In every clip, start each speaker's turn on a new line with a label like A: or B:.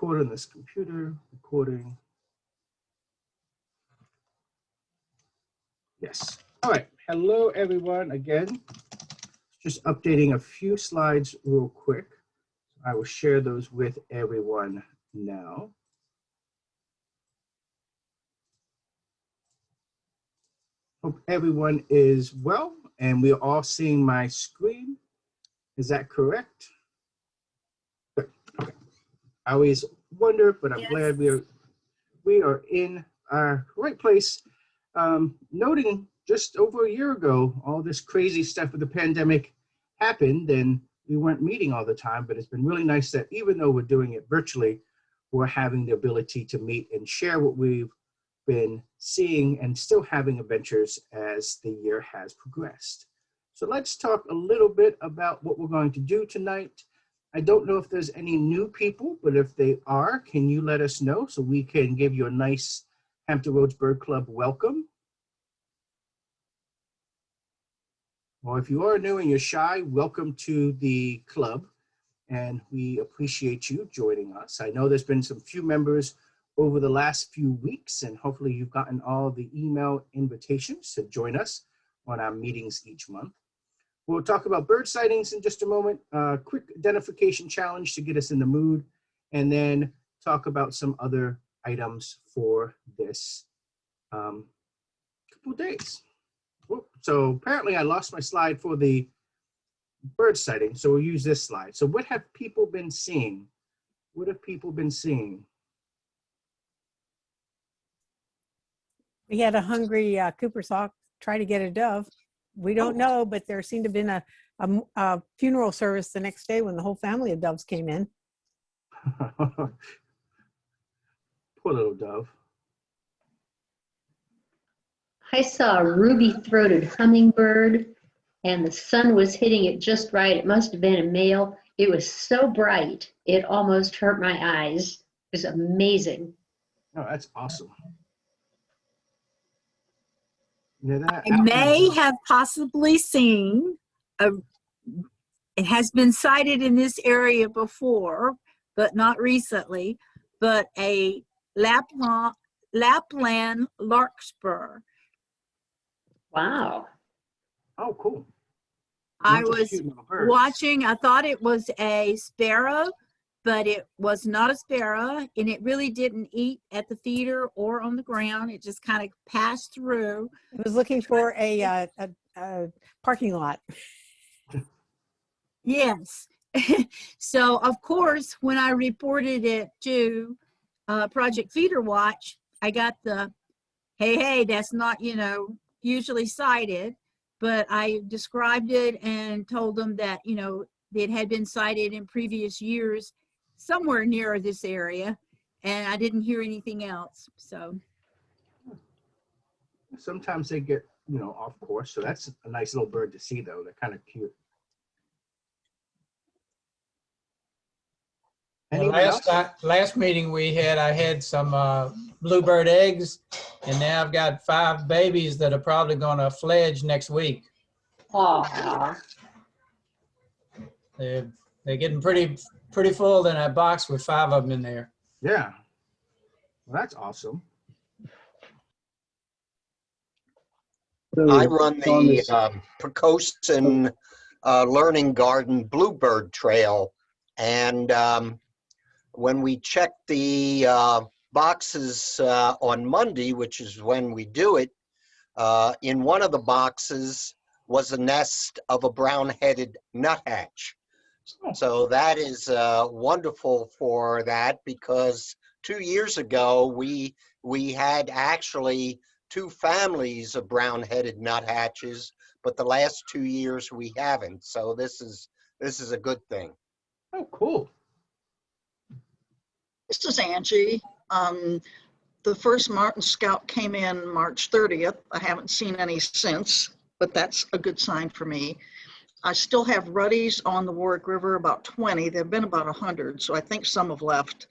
A: record on this computer, recording. Yes. All right. Hello, everyone. Again, just updating a few slides real quick. I will share those with everyone now. Hope everyone is well and we are all seeing my screen. Is that correct? Good. Okay. I always wonder, but I'm glad we are in our right place. Noting just over a year ago, all this crazy stuff with the pandemic happened and we weren't meeting all the time, but it's been really nice that even though we're doing it virtually, we're having the ability to meet and share what we've been seeing and still having adventures as the year has progressed. So let's talk a little bit about what we're going to do tonight. I don't know if there's any new people, but if they are, can you let us know so we can give you a nice Hampton Roads Bird Club welcome? Or if you are new and you're shy, welcome to the club, and we appreciate you joining us. I know there's been some few members over the last few weeks, and hopefully you've gotten all the email invitations to join us on our meetings each month. We'll talk about bird sightings in just a moment, quick identification challenge to get us in the mood, and then talk about some other items for this couple of days. So apparently I lost my slide for the bird sighting, so we'll use this slide. So what have people been seeing? What have people been seeing?
B: We had a hungry Cooper's hawk try to get a dove. We don't know, but there seemed to have been a funeral service the next day when the whole family of doves came in.
A: Poor little dove.
C: I saw a ruby-throated hummingbird, and the sun was hitting it just right. It must have been a male. It was so bright, it almost hurt my eyes. It was amazing.
A: Oh, that's awesome. Yeah,
D: I may have possibly seen it has been sighted in this area before, but not recently, but a Lapland larkspur.
C: Wow.
A: Oh, cool.
D: I was watching, I thought it was a sparrow, but it was not a sparrow, and it really didn't eat at the feeder or on the ground. It just kind of passed through.
B: It was looking for a parking lot.
D: Yes. So, of course, when I reported it to Project Feeder Watch, I got the, hey, that's not, usually sighted, but I described it and told them that, it had been sighted in previous years somewhere near this area, and I didn't hear anything else. So
A: sometimes they get, off course. So that's a nice little bird to see, though. They're kind of cute.
E: Last meeting we had, I had some bluebird eggs, and now I've got 5 babies that are probably going to fledge next week.
C: Aww.
E: They're getting pretty full in that box with 5 of them in there.
A: Yeah, well, that's awesome.
F: I run the Precocian Learning Garden Bluebird Trail, and when we checked the boxes on Monday, which is when we do it, in one of the boxes was a nest of a brown-headed nuthatch. So that is wonderful for that, because 2 years ago we had actually 2 families of brown-headed nuthatches, but the last 2 years we haven't. So this is a good thing.
A: Oh, cool.
G: This is Angie. The first Martin Scout came in March 30th. I haven't seen any since, but that's a good sign for me. I still have ruddies on the Warwick River, about 20. There have been about 100, so I think some have left.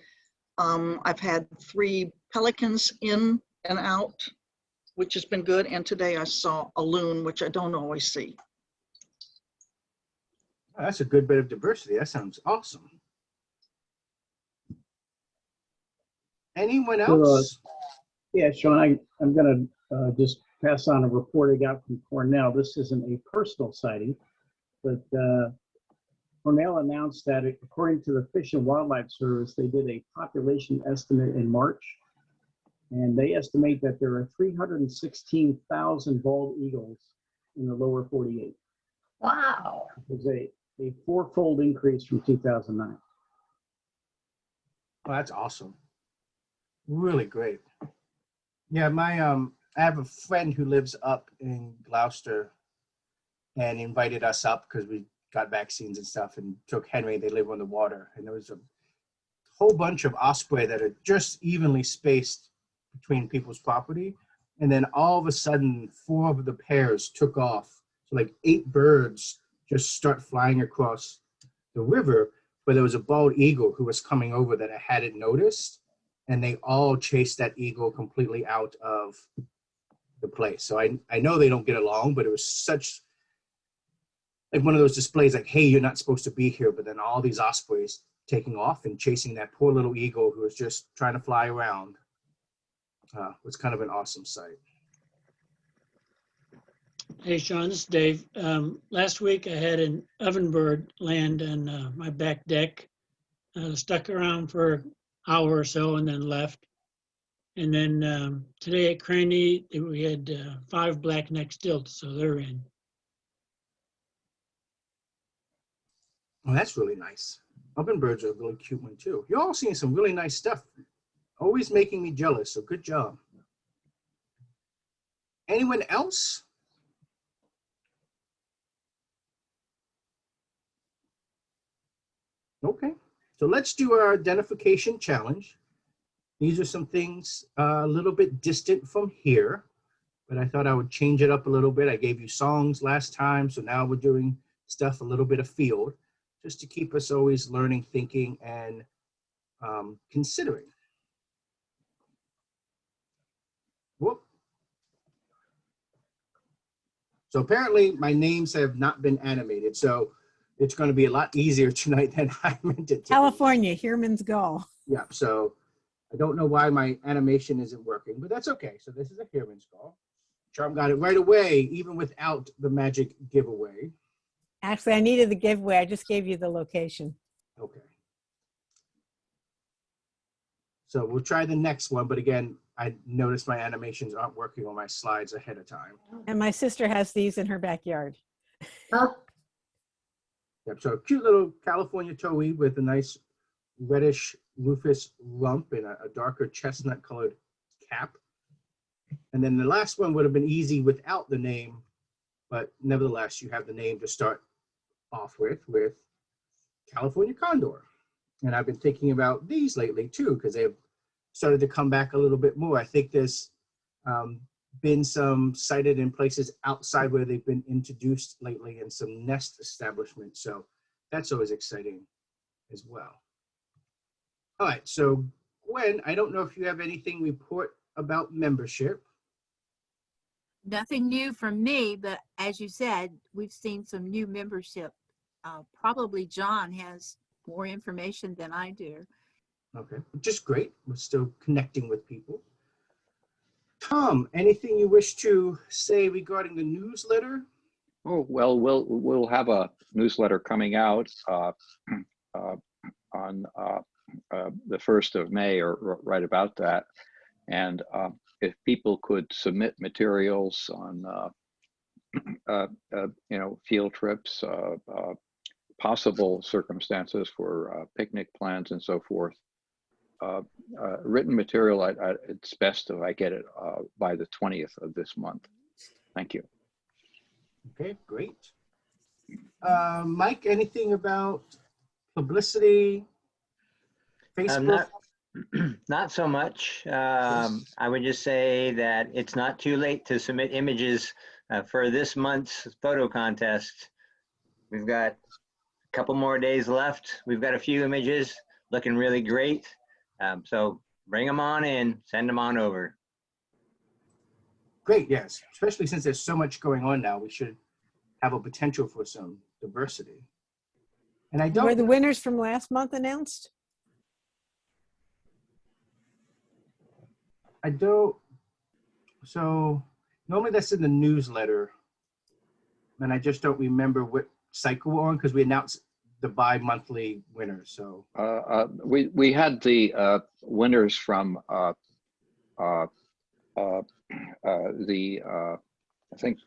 G: I've had 3 pelicans in and out, which has been good. And today I saw a loon, which I don't always see.
A: Oh, that's a good bit of diversity. That sounds awesome. Anyone
H: So,
A: else?
H: yeah, Sean, I'm going to just pass on a report I got from Cornell. This isn't a personal sighting, but Cornell announced that according to the Fish and Wildlife Service, they did a population estimate in March, and they estimate that there are 316,000 bald eagles in the lower 48.
C: Wow.
H: It was a four-fold increase from 2009.
A: Oh, that's awesome. Really great. Yeah, I have a friend who lives up in Gloucester and invited us up because we got vaccines and stuff and took Henry. They live on the water, and there was a whole bunch of osprey that are just evenly spaced between people's property. And then all of a sudden, 4 of the pairs took off. So like 8 birds just start flying across the river, but there was a bald eagle who was coming over that I hadn't noticed. And they all chased that eagle completely out of the place. So I know they don't get along, but it was such like one of those displays like, hey, you're not supposed to be here. But then all these ospreys taking off and chasing that poor little eagle who was just trying to fly around. Was kind of an awesome sight.
I: Hey, Sean, this is Dave. Last week I had an ovenbird land on my back deck. Stuck around for an hour or so and then left. And then today at Craney, we had 5 black-necked stilts, so they're in.
A: Oh, that's really nice. Ovenbirds are a really cute one too. You're all seeing some really nice stuff. Always making me jealous, so good job. Anyone else? Okay, so let's do our identification challenge. These are some things a little bit distant from here, but I thought I would change it up a little bit. I gave you songs last time, so now we're doing stuff a little bit of field, just to keep us always learning, thinking, and considering. Whoop. So apparently my names have not been animated, so it's going to be a lot easier tonight than I meant it to be.
B: California, Hearman's Gull.
A: Yeah, so I don't know why my animation isn't working, but that's okay. So this is a Hearman's Gull. Charm got it right away, even without the magic giveaway.
B: Actually, I needed the giveaway. I just gave you the location.
A: Okay. So we'll try the next one, but again, I noticed my animations aren't working on my slides ahead of time.
B: And my sister has these in her backyard.
C: Oh,
A: Yep, so a cute little California towhee with a nice reddish rufous rump and a darker chestnut colored cap. And then the last one would have been easy without the name, but nevertheless, you have the name to start off with California Condor. And I've been thinking about these lately too, because they've started to come back a little bit more. I think there's been some sighted in places outside where they've been introduced lately and some nest establishments. So that's always exciting as well. All right, so Gwen, I don't know if you have anything to report about membership.
D: Nothing new from me, but as you said, we've seen some new membership. Probably John has more information than I do.
A: Okay, just great. We're still connecting with people. Tom, anything you wish to say regarding the newsletter?
J: Oh, well, we'll have a newsletter coming out on the 1st of May or right about that. And if people could submit materials on, field trips, possible circumstances for picnic plans and so forth, written material, it's best if I get it by the 20th of this month. Thank you.
A: Okay, great. Mike, anything about publicity, Facebook?
K: Not so much. I would just say that it's not too late to submit images for this month's photo contest. We've got a couple more days left. We've got a few images looking really great. So bring them on in, send them on over.
A: Great, yes. Especially since there's so much going on now, we should have a potential for some diversity. And I don't.
B: Were the winners from last month announced?
A: I don't, so normally that's in the newsletter. And I just don't remember what cycle we're on because we announced the bi-monthly winners, so.
J: We had the winners from I think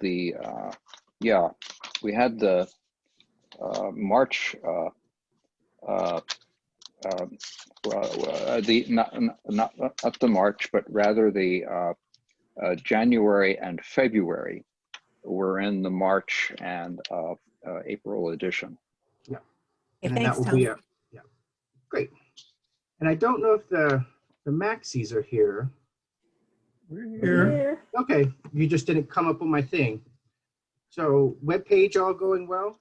J: yeah, we had the March not the March, but rather the January and February were in the March and April edition.
A: Yeah.
B: Okay,
A: And then
B: thanks,
A: that will
B: Tom.
A: be yeah, great. And I don't know if the Maxis are here.
L: We're here.
A: Okay, you just didn't come up on my thing. So webpage all going well?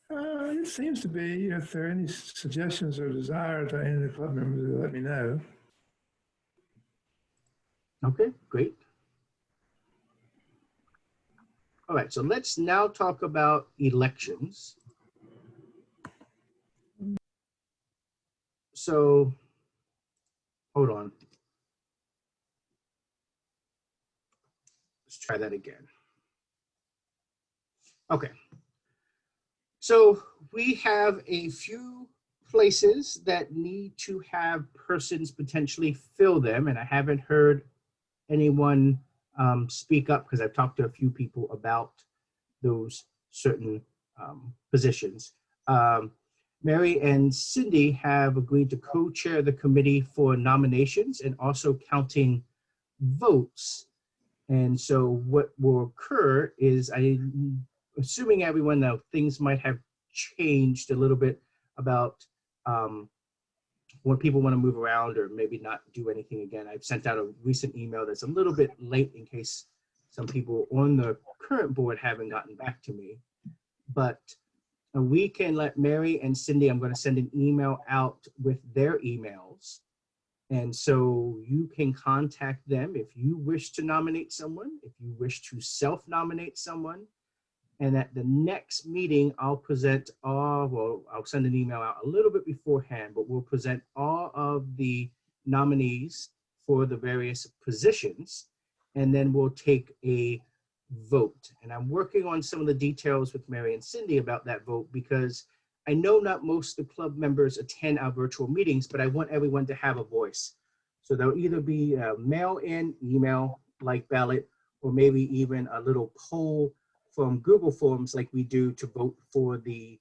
L: It seems to be. If there are any suggestions or desires by any of the club members, let me know.
A: Okay, great. All right, so let's now talk about elections. So, hold on. Let's try that again. Okay. So we have a few places that need to have persons potentially fill them, and I haven't heard anyone speak up because I've talked to a few people about those certain positions. Mary and Cindy have agreed to co-chair the committee for nominations and also counting votes. And so what will occur is, I'm assuming everyone now things might have changed a little bit about when people want to move around or maybe not do anything again. I've sent out a recent email that's a little bit late in case some people on the current board haven't gotten back to me. But we can let Mary and Cindy, I'm going to send an email out with their emails. And so you can contact them if you wish to nominate someone, if you wish to self-nominate someone. And at the next meeting, I'll present well, I'll send an email out a little bit beforehand, but we'll present all of the nominees for the various positions, and then we'll take a vote. And I'm working on some of the details with Mary and Cindy about that vote because I know not most of the club members attend our virtual meetings, but I want everyone to have a voice. So there'll either be a mail-in, email-like ballot, or maybe even a little poll from Google Forms like we do to vote for the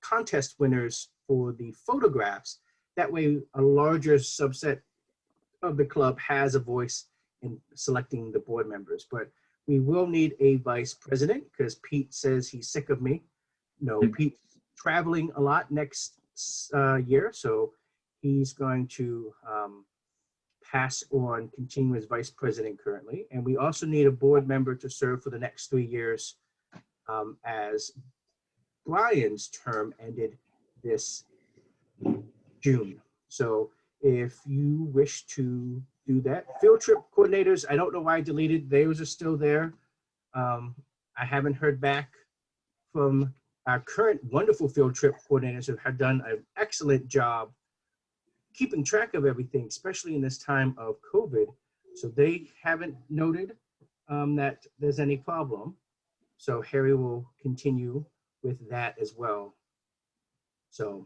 A: contest winners for the photographs. That way a larger subset of the club has a voice in selecting the board members. But we will need a vice president because Pete says he's sick of me. No, Pete's traveling a lot next year, so he's going to pass on, continue as vice president currently. And we also need a board member to serve for the next 3 years as Brian's term ended this June. So if you wish to do that. Field trip coordinators, I don't know why I deleted, those are still there. I haven't heard back from our current wonderful field trip coordinators who have done an excellent job keeping track of everything, especially in this time of COVID. So they haven't noted that there's any problem. So Harry will continue with that as well. So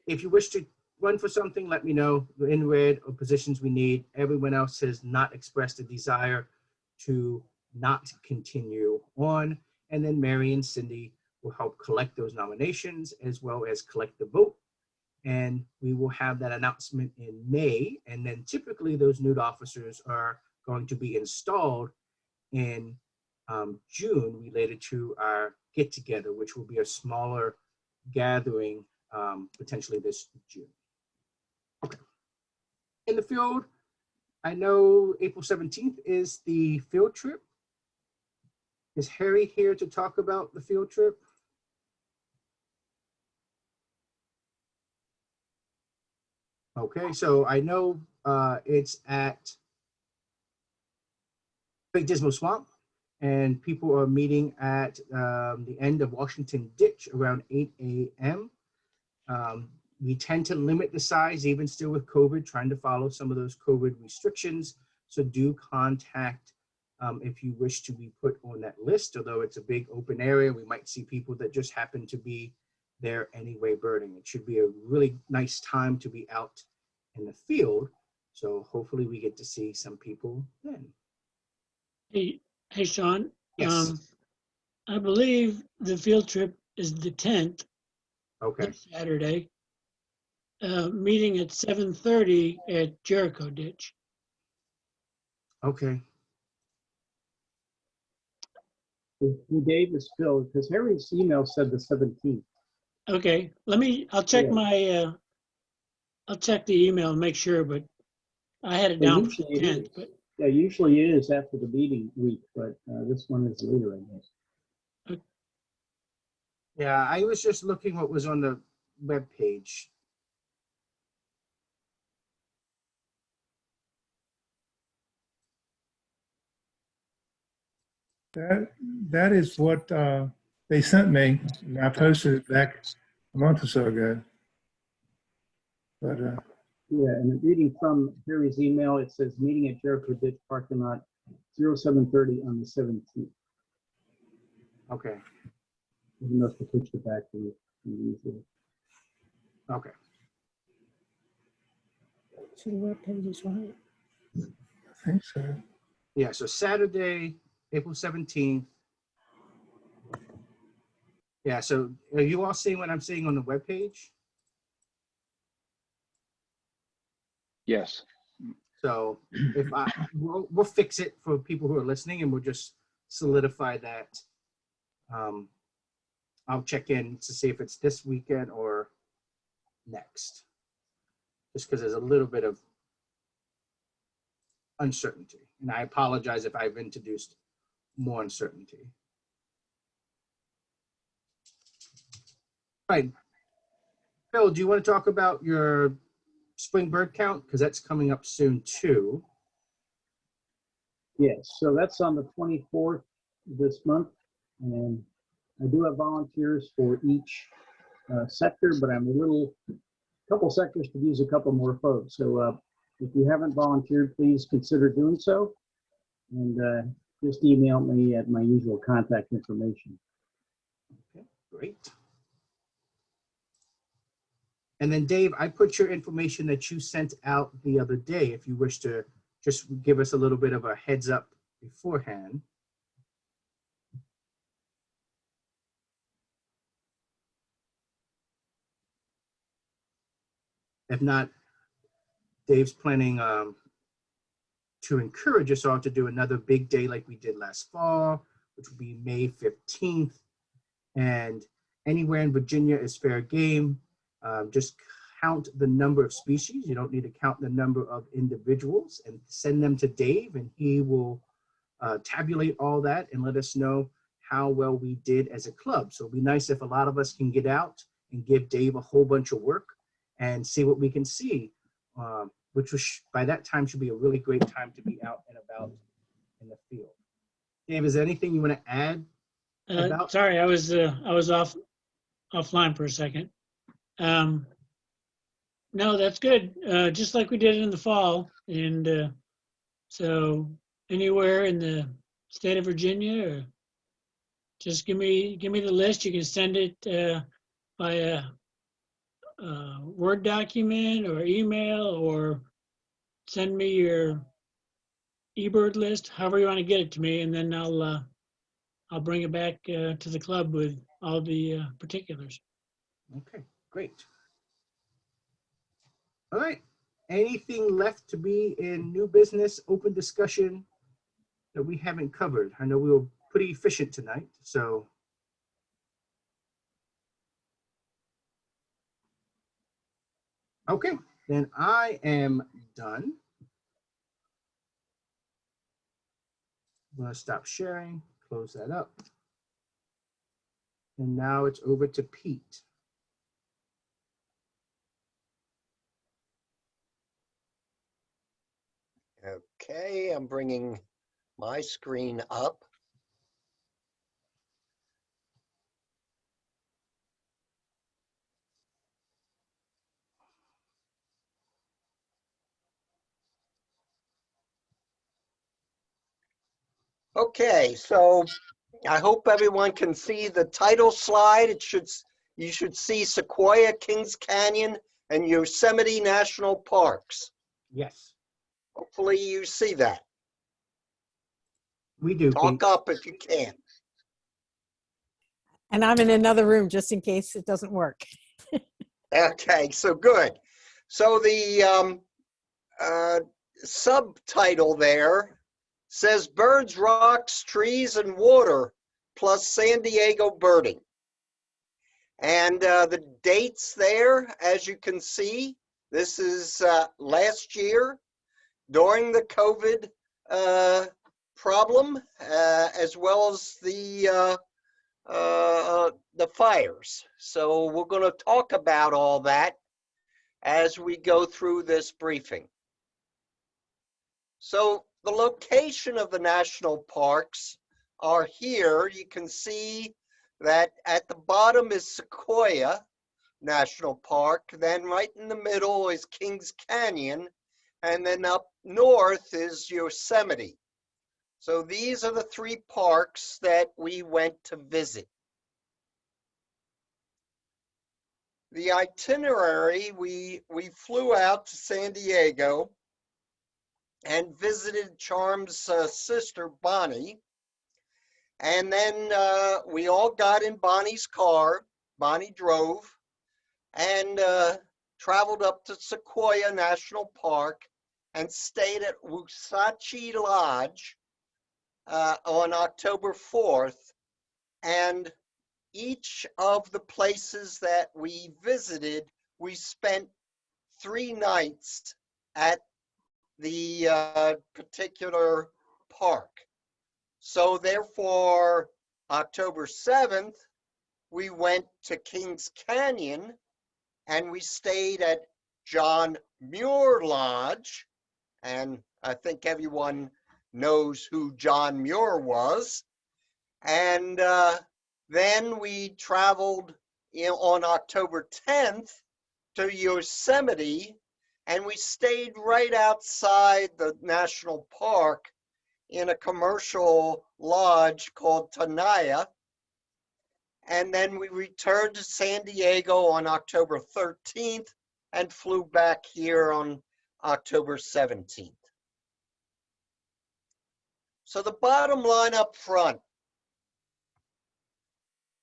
A: if you wish to run for something, let me know. We're in red or positions we need. Everyone else has not expressed a desire to not continue on. And then Mary and Cindy will help collect those nominations as well as collect the vote. And we will have that announcement in May. And then typically those new officers are going to be installed in June related to our get together, which will be a smaller gathering potentially this June. Okay. In the field, I know April 17th is the field trip. Is Harry here to talk about the field trip? Okay, so I know it's at Big Dismal Swamp, and people are meeting at the end of Washington Ditch around 8 a.m. We tend to limit the size, even still with COVID, trying to follow some of those COVID restrictions. So do contact if you wish to be put on that list. Although it's a big open area, we might see people that just happen to be there anyway birding. It should be a really nice time to be out in the field. So hopefully we get to see some people then.
I: Hey, Sean.
A: Yes.
I: I believe the field trip is the 10th,
A: Okay.
I: this Saturday. Meeting at 7:30 at Jericho Ditch.
A: Okay.
H: Hey, Dave, it's Phil, because Harry's email said the 17th.
I: Okay, I'll check
H: Yeah.
I: I'll check the email and make sure, but I had it
H: Yeah,
I: down for
H: usually
I: the
H: it
I: 10th,
H: is.
I: but
H: Yeah, usually it is after the meeting week, but this one is later, I guess.
A: Yeah, I was just looking what was on the web page.
L: That is what they sent me, and I posted it back a month or so ago. But
H: Yeah, and reading from Harry's email, it says meeting at Jericho Ditch parking lot 07:30 on the 17th.
A: Okay.
H: He must have pushed it back from usual.
A: Okay.
B: So the web page is right.
L: I think so.
A: Yeah, so Saturday, April 17th. Yeah, so are you all seeing what I'm seeing on the web page?
J: Yes.
A: So if we'll fix it for people who are listening, and we'll just solidify that. I'll check in to see if it's this weekend or next, just because there's a little bit of uncertainty, and I apologize if I've introduced more uncertainty. All right, Phil, do you want to talk about your spring bird count, because that's coming up soon too?
H: Yes, so that's on the 24th this month, and I do have volunteers for each sector, but I'm couple sectors could use a couple more folks. So if you haven't volunteered, please consider doing so, and just email me at my usual contact information.
A: Okay, great. And then Dave, I put your information that you sent out the other day, if you wish to just give us a little bit of a heads up beforehand. If not, Dave's planning to encourage us all to do another big day like we did last fall, which will be May 15th. And anywhere in Virginia is fair game. Just count the number of species. You don't need to count the number of individuals, and send them to Dave, and he will tabulate all that and let us know how well we did as a club. So it'd be nice if a lot of us can get out and give Dave a whole bunch of work and see what we can see, which was, by that time should be a really great time to be out and about in the field. Dave, is there anything you want to add?
I: sorry, I was offline for a second. No, that's good. Just like we did in the fall, and so anywhere in the state of Virginia, or just give me the list. You can send it by a Word document or email, or send me your eBird list, however you want to get it to me, and then I'll bring it back to the club with all the particulars.
A: Okay, great. All right. Anything left to be in new business, open discussion that we haven't covered? I know we were pretty efficient tonight, so. Okay, then I am done. I'm gonna stop sharing, close that up. And now it's over to Pete.
F: Okay, I'm bringing my screen up. Okay, so I hope everyone can see the title slide. You should see Sequoia, Kings Canyon, and Yosemite National Parks.
A: Yes,
F: Hopefully you see that.
A: we do,
F: Talk
A: Pete.
F: up if you can.
B: And I'm in another room just in case it doesn't work.
F: Okay, so good. So the subtitle there says Birds, Rocks, Trees, and Water plus San Diego Birding. And the dates there, as you can see, this is last year during the COVID problem, as well as the fires. So we're going to talk about all that as we go through this briefing. So the location of the national parks are here. You can see that at the bottom is Sequoia National Park, then right in the middle is Kings Canyon, and then up north is Yosemite. So these are the three parks that we went to visit. The itinerary, we flew out to San Diego and visited Charm's sister, Bonnie. And then we all got in Bonnie's car. Bonnie drove and traveled up to Sequoia National Park and stayed at Wusachi Lodge on October 4th. And each of the places that we visited, we spent 3 nights at the particular park. So therefore, October 7th, we went to Kings Canyon and we stayed at John Muir Lodge. And I think everyone knows who John Muir was. And then we traveled on October 10th to Yosemite, and we stayed right outside the national park in a commercial lodge called Tenaya. And then we returned to San Diego on October 13th and flew back here on October 17th. So the bottom line up front,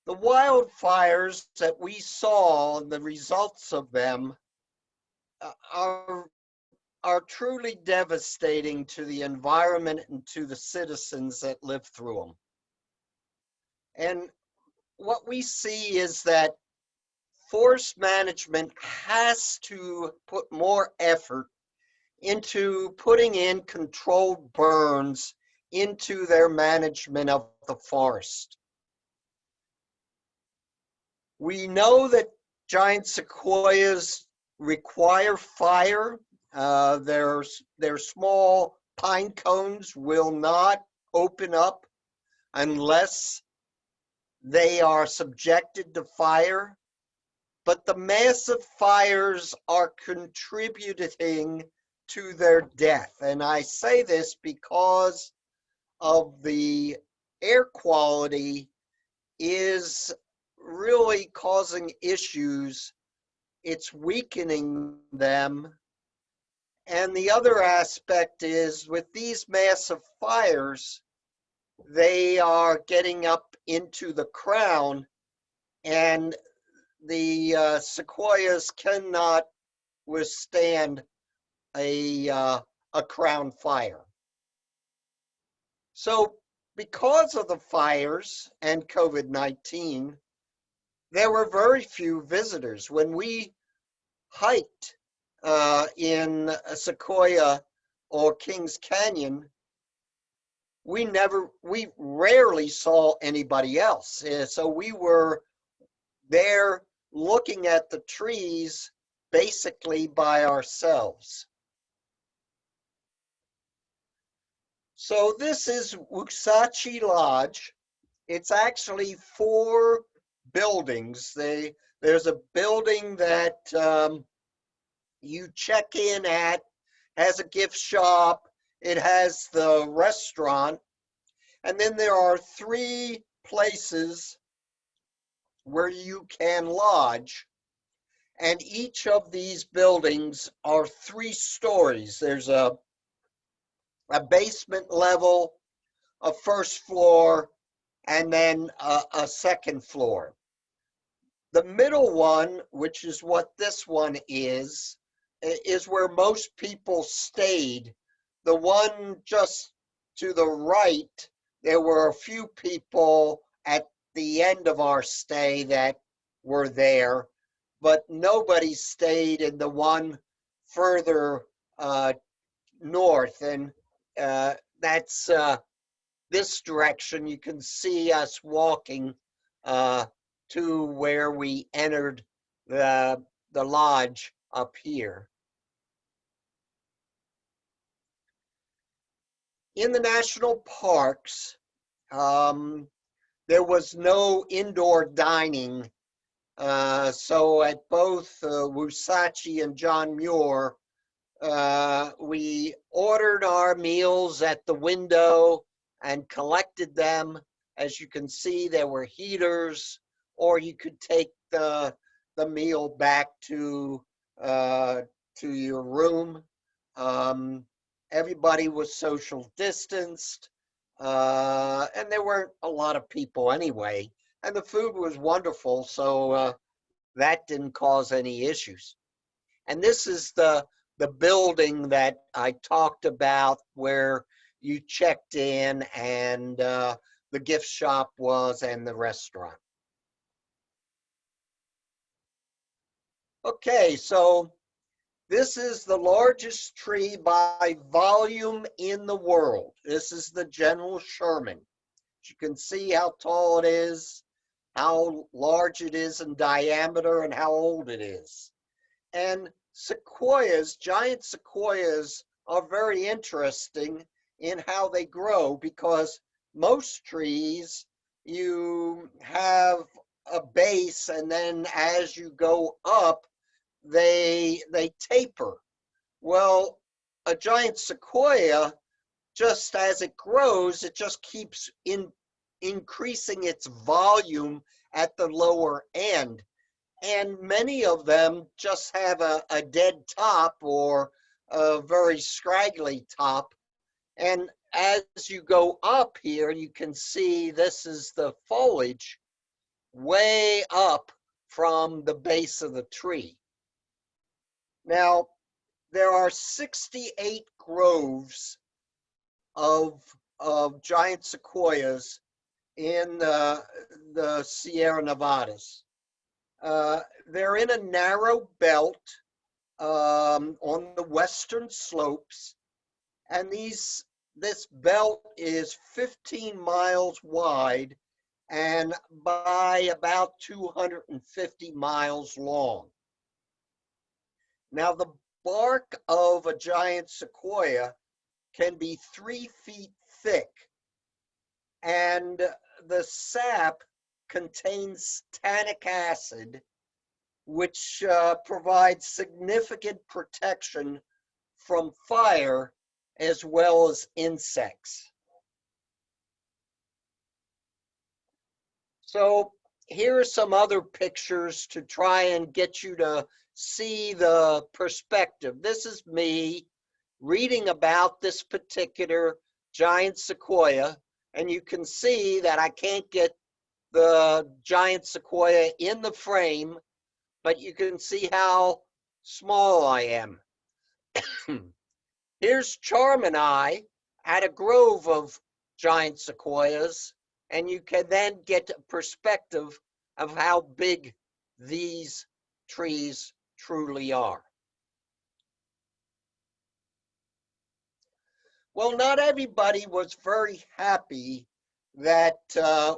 F: the wildfires that we saw, the results of them, are truly devastating to the environment and to the citizens that live through them. And what we see is that forest management has to put more effort into putting in controlled burns into their management of the forest. We know that giant sequoias require fire. Their small pine cones will not open up unless they are subjected to fire. But the massive fires are contributing to their death. And I say this because of the air quality is really causing issues. It's weakening them. And the other aspect is with these massive fires, they are getting up into the crown, and the sequoias cannot withstand a crown fire. So because of the fires and COVID-19, there were very few visitors. When we hiked in Sequoia or Kings Canyon, we rarely saw anybody else. So we were there looking at the trees basically by ourselves. So this is Wusachi Lodge. It's actually 4 buildings. There's a building that you check in at, has a gift shop, it has the restaurant, And then there are 3 places where you can lodge. And each of these buildings are 3 stories. There's a basement level, a first floor, and then a second floor. The middle one, which is what this one is where most people stayed. The one just to the right, there were a few people at the end of our stay that were there, but nobody stayed in the one further north. And that's this direction. You can see us walking to where we entered the lodge up here. In the national parks, there was no indoor dining. So at both Wasatch and John Muir, we ordered our meals at the window and collected them. As you can see, there were heaters, or you could take the meal back to your room. Everybody was social distanced, and there weren't a lot of people anyway. And the food was wonderful, so that didn't cause any issues. And this is the building that I talked about where you checked in, and the gift shop was, and the restaurant. Okay, so this is the largest tree by volume in the world. This is the General Sherman. You can see how tall it is, how large it is in diameter, and how old it is. And sequoias, giant sequoias, are very interesting in how they grow, because most trees, you have a base, and then as you go up, they taper. Well, a giant sequoia, just as it grows, it just keeps increasing its volume at the lower end. And many of them just have a dead top or a very scraggly top. And as you go up here, you can see this is the foliage way up from the base of the tree. Now, there are 68 groves of giant sequoias in the Sierra Nevadas. They're in a narrow belt on the western slopes, and this belt is 15 miles wide and by about 250 miles long. Now, the bark of a giant sequoia can be 3 feet thick, and the sap contains tannic acid, which provides significant protection from fire as well as insects. So here are some other pictures to try and get you to see the perspective. This is me reading about this particular giant sequoia, and you can see that I can't get the giant sequoia in the frame, but you can see how small I am. Here's Charm and I at a grove of giant sequoias, and you can then get a perspective of how big these trees truly are. Well, not everybody was very happy that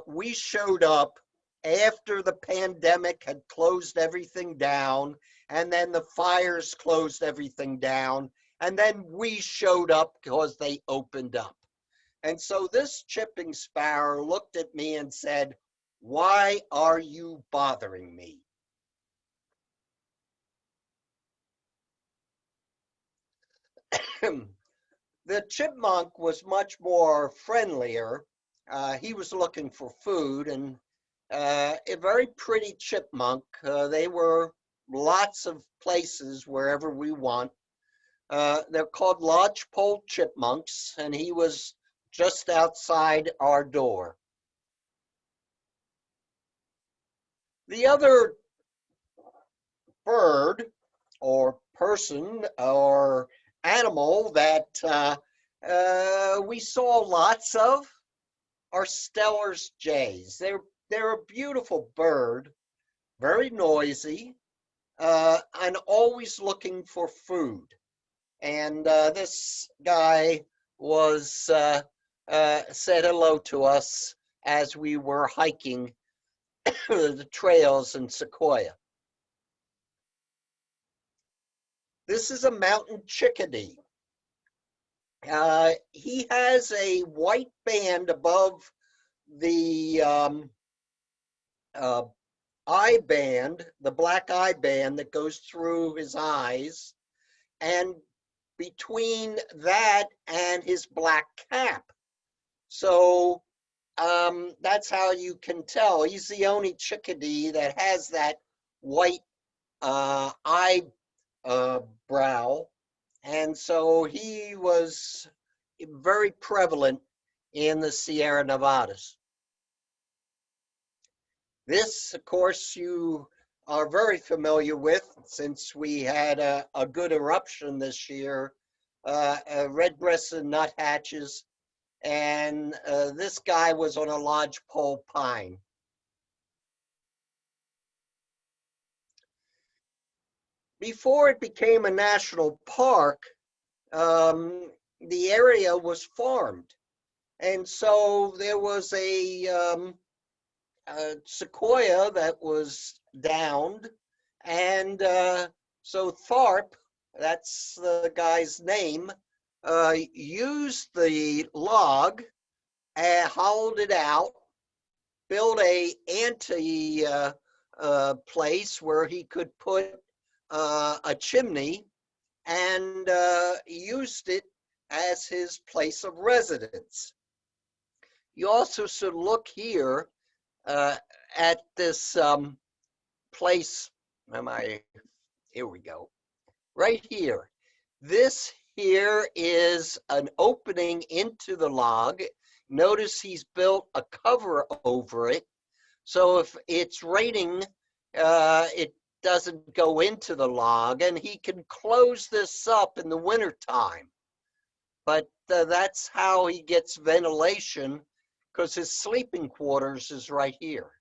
F: we showed up after the pandemic had closed everything down, and then the fires closed everything down, and then we showed up because they opened up. And so this chipping sparrow looked at me and said, "Why are you bothering me?" The chipmunk was much more friendlier. he was looking for food, and a very pretty chipmunk. They were lots of places wherever we want. They're called lodgepole chipmunks, and he was just outside our door. The other bird or person or animal that we saw lots of are Steller's jays. They're a beautiful bird, very noisy, and always looking for food. And this guy was said hello to us as we were hiking the trails in Sequoia. This is a mountain chickadee. He has a white band above the eye band, the black eye band that goes through his eyes, and between that and his black cap. So that's how you can tell. He's the only chickadee that has that white eye brow. And so he was very prevalent in the Sierra Nevadas. This, of course, you are very familiar with since we had a good eruption this year, red-breasted nuthatches, and this guy was on a lodgepole pine. Before it became a national park, the area was farmed. And so there was a sequoia that was downed. And so Tharp, that's the guy's name, used the log, hollowed it out, built a place where he could put a chimney, and used it as his place of residence. You also should look here at this place. Here we go. Right here. This here is an opening into the log. Notice he's built a cover over it. So if it's raining, it doesn't go into the log, and he can close this up in the wintertime. But that's how he gets ventilation, because his sleeping quarters is right here.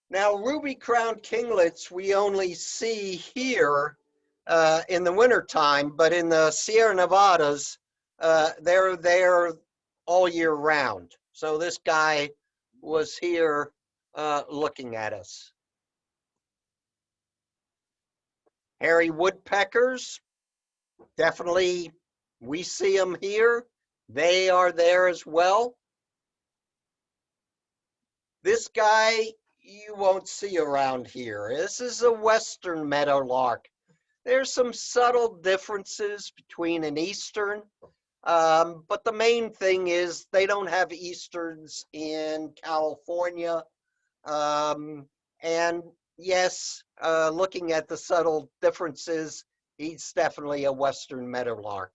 F: Now, ruby-crowned kinglets we only see here in the wintertime, but in the Sierra Nevadas, they're there all year round. So this guy was here looking at us. Hairy woodpeckers, definitely we see them here. They are there as well. This guy you won't see around here. This is a western meadowlark. There's some subtle differences between an eastern, but the main thing is they don't have easterns in California. And yes, looking at the subtle differences, he's definitely a western meadowlark.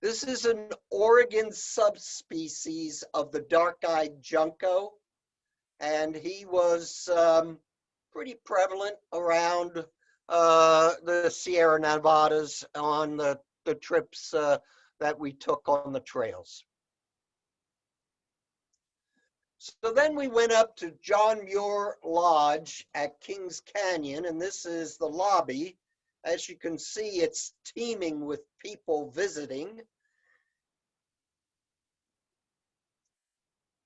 F: This is an Oregon subspecies of the dark-eyed junco, and he was pretty prevalent around the Sierra Nevadas on the trips that we took on the trails. So then we went up to John Muir Lodge at Kings Canyon, and this is the lobby. As you can see, it's teeming with people visiting.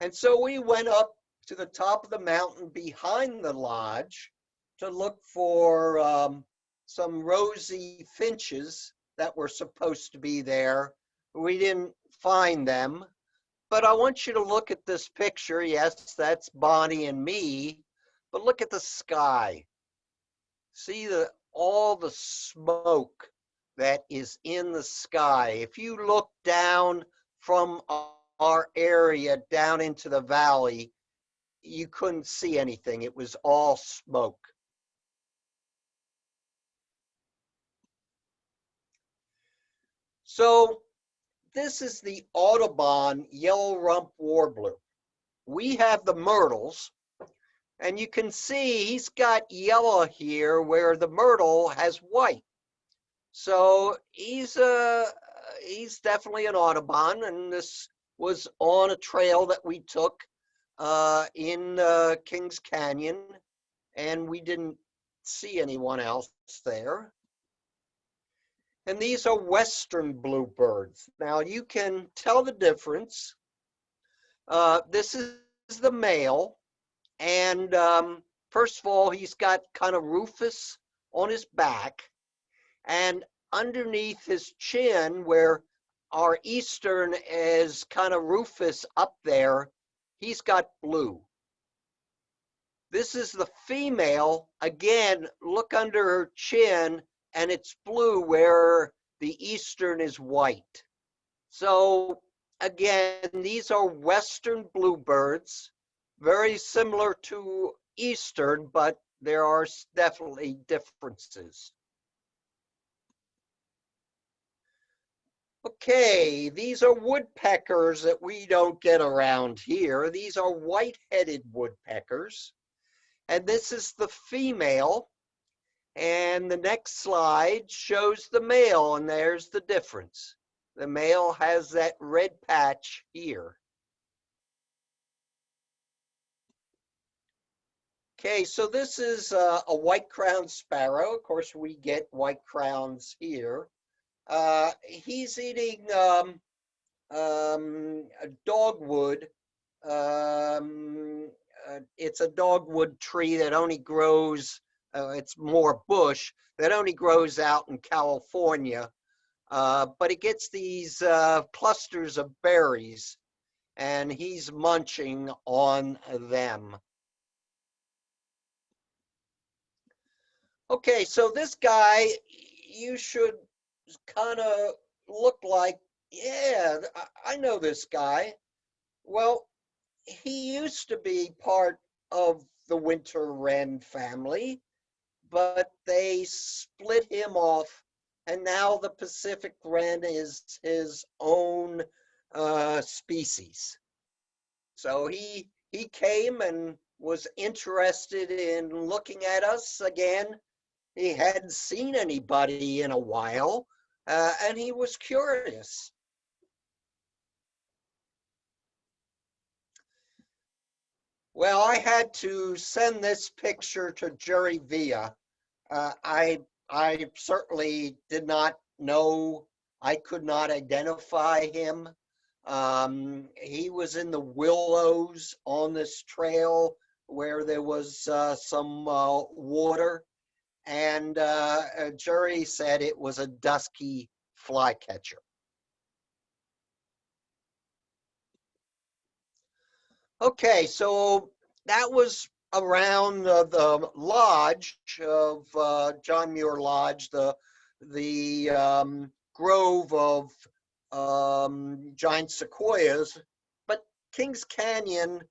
F: And so we went up to the top of the mountain behind the lodge to look for some rosy finches that were supposed to be there. We didn't find them, but I want you to look at this picture. Yes, that's Bonnie and me, but look at the sky. See all the smoke that is in the sky. If you look down from our area down into the valley, you couldn't see anything. It was all smoke. So this is the Audubon yellow rump warbler. We have the myrtles, and you can see he's got yellow here where the myrtle has white. So he's definitely an Audubon, and this was on a trail that we took in Kings Canyon, and we didn't see anyone else there. And these are western bluebirds. Now you can tell the difference. This is the male, and first of all, he's got kind of rufous on his back, and underneath his chin, where our eastern is kind of rufous up there, he's got blue. This is the female. Again, look under her chin, and it's blue where the eastern is white. So again, these are western bluebirds, very similar to eastern, but there are definitely differences. Okay, these are woodpeckers that we don't get around here. These are white-headed woodpeckers. And this is the female. And the next slide shows the male, and there's the difference. The male has that red patch here. Okay, so this is a white-crowned sparrow. Of course, we get white crowns here. He's eating a dogwood. It's a dogwood tree that only grows, it's more bush, that only grows out in California. But it gets these clusters of berries, and he's munching on them. Okay, so this guy, you should kind of look like, yeah, I know this guy. Well, he used to be part of the winter wren family, but they split him off, and now the Pacific wren is his own species. So he came and was interested in looking at us again. He hadn't seen anybody in a while, and he was curious. Well, I had to send this picture to Jerry Villa. I certainly did not know, I could not identify him. He was in the willows on this trail where there was some water. And Jerry said it was a dusky flycatcher. Okay, so that was around the lodge of John Muir Lodge, the grove of giant sequoias. But Kings Canyon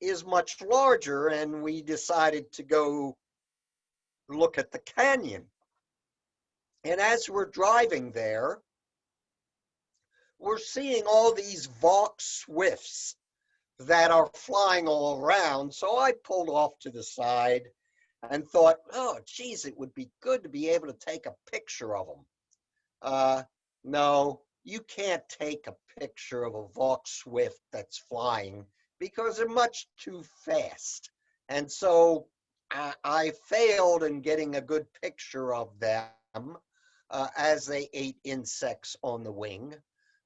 F: is much larger, and we decided to go look at the canyon. And as we're driving there, we're seeing all these Vaux swifts that are flying all around. So I pulled off to the side and thought, oh, geez, it would be good to be able to take a picture of them. No, you can't take a picture of a Vaux swift that's flying because they're much too fast. And so I failed in getting a good picture of them as they ate insects on the wing.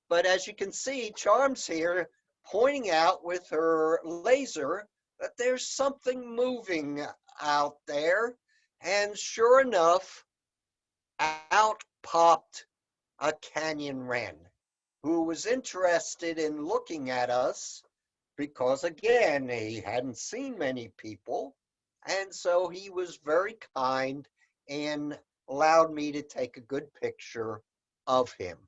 F: But as you can see, Charm's here pointing out with her laser that there's something moving out there. And sure enough, out popped a canyon wren who was interested in looking at us because, again, he hadn't seen many people. And so he was very kind in allowed me to take a good picture of him.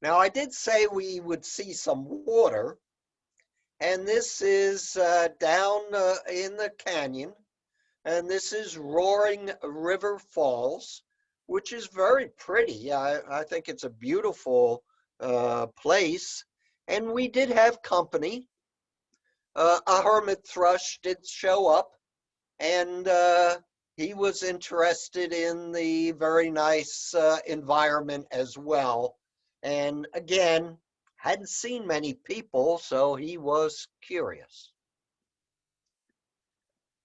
F: Now, I did say we would see some water, and this is down in the canyon, and this is Roaring River Falls, which is very pretty. I think it's a beautiful place, and we did have company. A hermit thrush did show up, and he was interested in the very nice environment as well. And again, hadn't seen many people, so he was curious.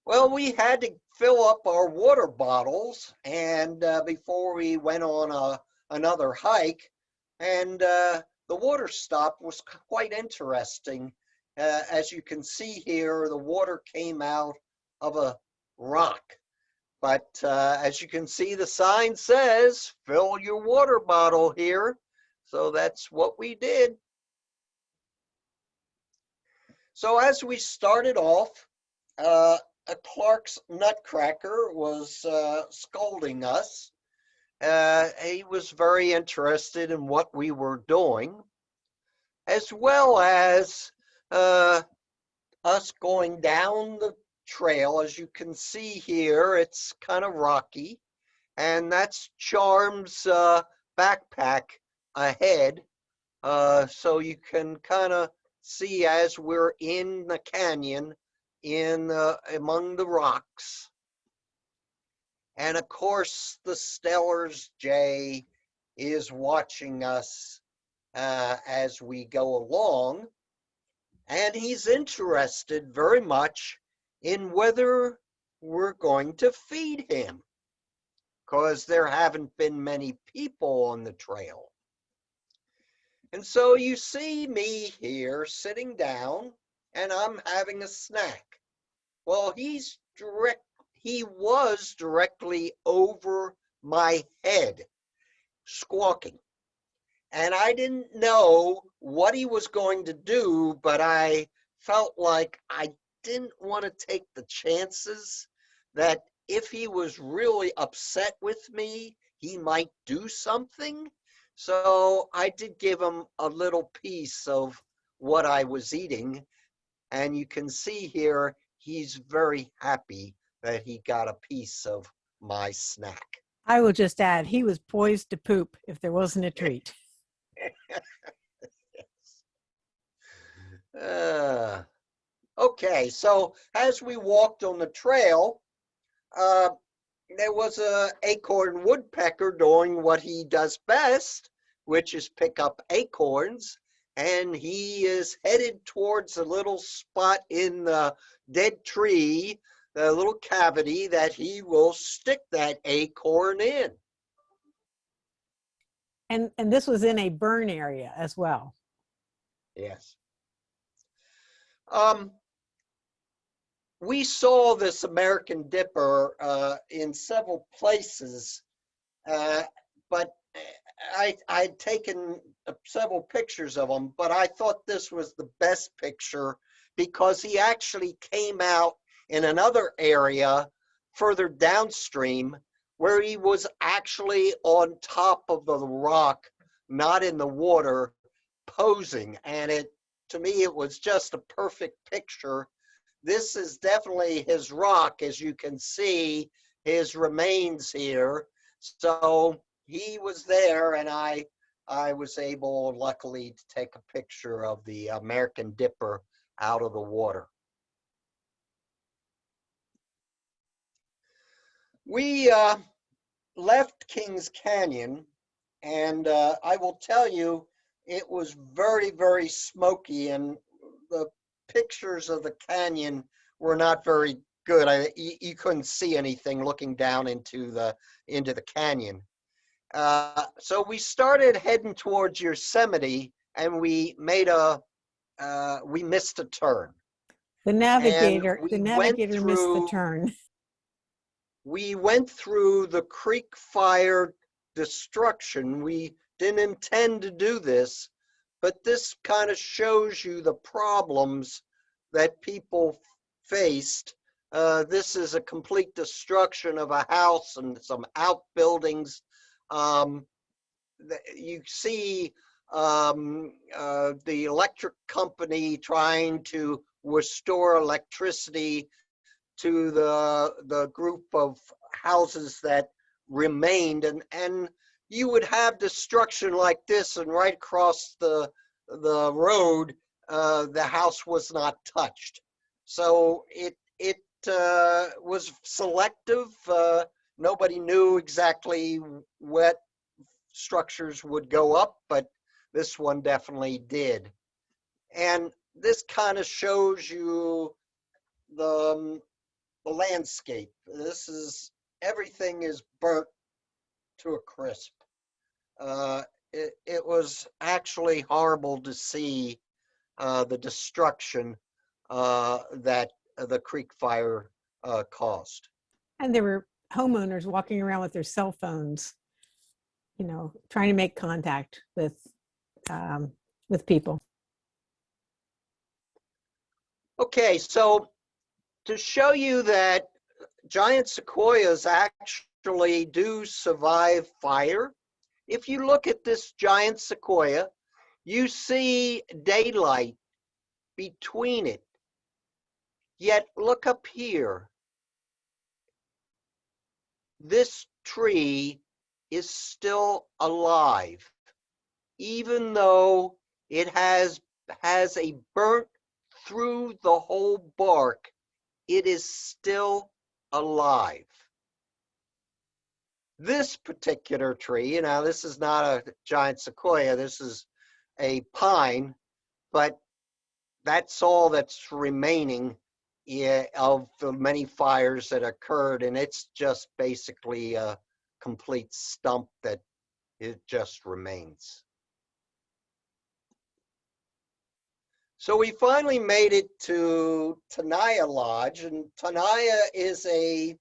F: Well, we had to fill up our water bottles, and before we went on another hike, and the water stop was quite interesting. As you can see here, the water came out of a rock. But as you can see, the sign says, fill your water bottle here. So that's what we did. So as we started off, a Clark's Nutcracker was scolding us. He was very interested in what we were doing, as well as us going down the trail. As you can see here, it's kind of rocky, and that's Charm's backpack ahead. So you can kind of see as we're in the canyon, among the rocks. And of course, the Stellar's Jay is watching us as we go along. And he's interested very much in whether we're going to feed him, because there haven't been many people on the trail. And so you see me here sitting down, and I'm having a snack. Well, he was directly over my head, squawking. And I didn't know what he was going to do, but I felt like I didn't want to take the chances that if he was really upset with me, he might do something. So I did give him a little piece of what I was eating. And you can see here, he's very happy that he got a piece of my snack.
B: I will just add, he was poised to poop if there wasn't a treat.
F: Okay, so as we walked on the trail, there was an acorn woodpecker doing what he does best, which is pick up acorns, and he is headed towards a little spot in the dead tree, the little cavity that he will stick that acorn in.
B: And this was in a burn area as well.
F: Yes. We saw this American Dipper in several places, but I'd taken several pictures of him, but I thought this was the best picture because he actually came out in another area further downstream where he was actually on top of the rock, not in the water, posing. And to me, it was just a perfect picture. This is definitely his rock, as you can see his remains here. So he was there, and I was able, luckily, to take a picture of the American Dipper out of the water. We left Kings Canyon, and I will tell you, it was very, very smoky, and the pictures of the canyon were not very good. You couldn't see anything looking down into the canyon. So we started heading towards Yosemite, and we made we missed a turn.
B: The navigator missed the turn.
F: We went through the creek fire destruction. We didn't intend to do this, but this kind of shows you the problems that people faced This is a complete destruction of a house and some outbuildings. You see the electric company trying to restore electricity to the group of houses that remained, and you would have destruction like this, and right across the road, the house was not touched. So it was selective. Nobody knew exactly what structures would go up, but this one definitely did. And this kind of shows you the landscape. This is, everything is burnt to a crisp. It was actually horrible to see the destruction that the creek fire caused.
B: And there were homeowners walking around with their cell phones, trying to make contact with people.
F: Okay, so to show you that giant sequoias actually do survive fire, if you look at this giant sequoia, you see daylight between it. Yet look up here. This tree is still alive, even though it has a burnt through the whole bark. It is still alive. This particular tree, now this is not a giant sequoia, this is a pine, but that's all that's remaining of the many fires that occurred, and it's just basically a complete stump that it just remains. So we finally made it to Tenaya Lodge, and Tenaya is a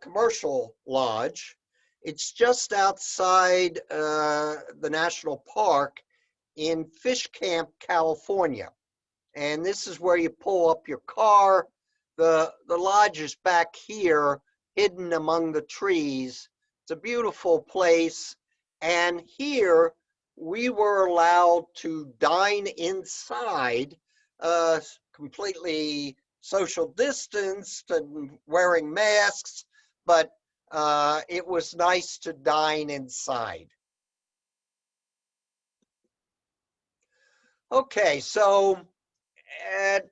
F: commercial lodge. It's just outside the national park in Fish Camp, California. And this is where you pull up your car. The lodge is back here, hidden among the trees. It's a beautiful place. And here we were allowed to dine inside, completely social distanced and wearing masks, but it was nice to dine inside. Okay, so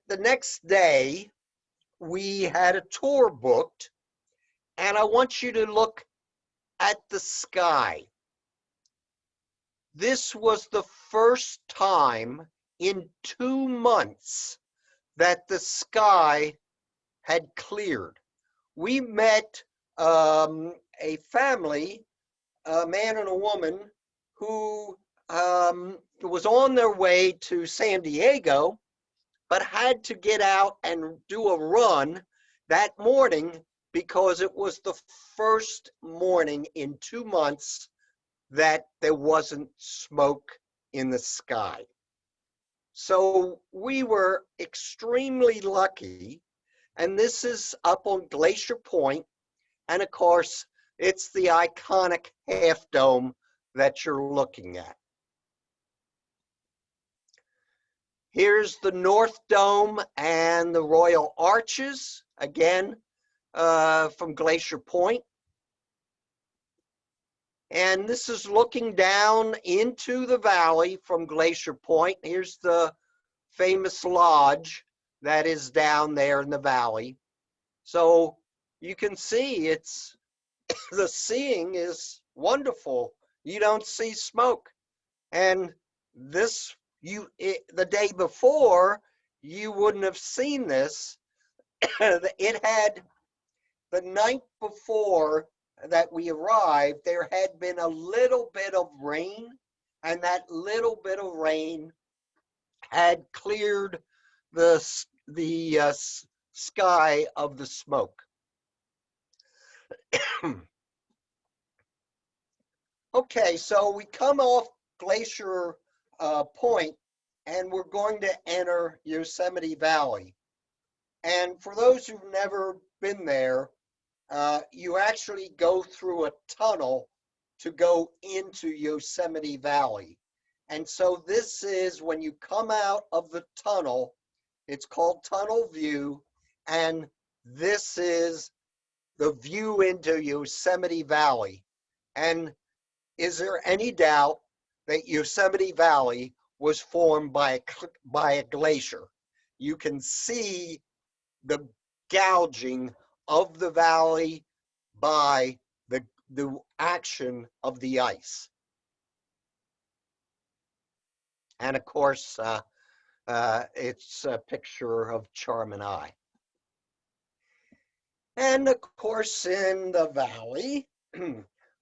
F: the next day we had a tour booked, and I want you to look at the sky. This was the first time in 2 months that the sky had cleared. We met a family, a man and a woman, who was on their way to San Diego, but had to get out and do a run that morning because it was the first morning in 2 months that there wasn't smoke in the sky. So we were extremely lucky, and this is up on Glacier Point, and of course, it's the iconic half dome that you're looking at. Here's the North Dome and the Royal Arches, again, from Glacier Point. And this is looking down into the valley from Glacier Point. Here's the famous lodge that is down there in the valley. So you can see it's, the seeing is wonderful. You don't see smoke. And this, the day before, you wouldn't have seen this. It had, the night before that we arrived, there had been a little bit of rain, and that little bit of rain had cleared the sky of the smoke. Okay, so we come off Glacier Point, and we're going to enter Yosemite Valley. And for those who've never been there, you actually go through a tunnel to go into Yosemite Valley. And so this is when you come out of the tunnel, it's called Tunnel View, and this is the view into Yosemite Valley. And is there any doubt that Yosemite Valley was formed by a glacier? You can see the gouging of the valley by the action of the ice. And of course, it's a picture of Charm Eye. And of course, in the valley,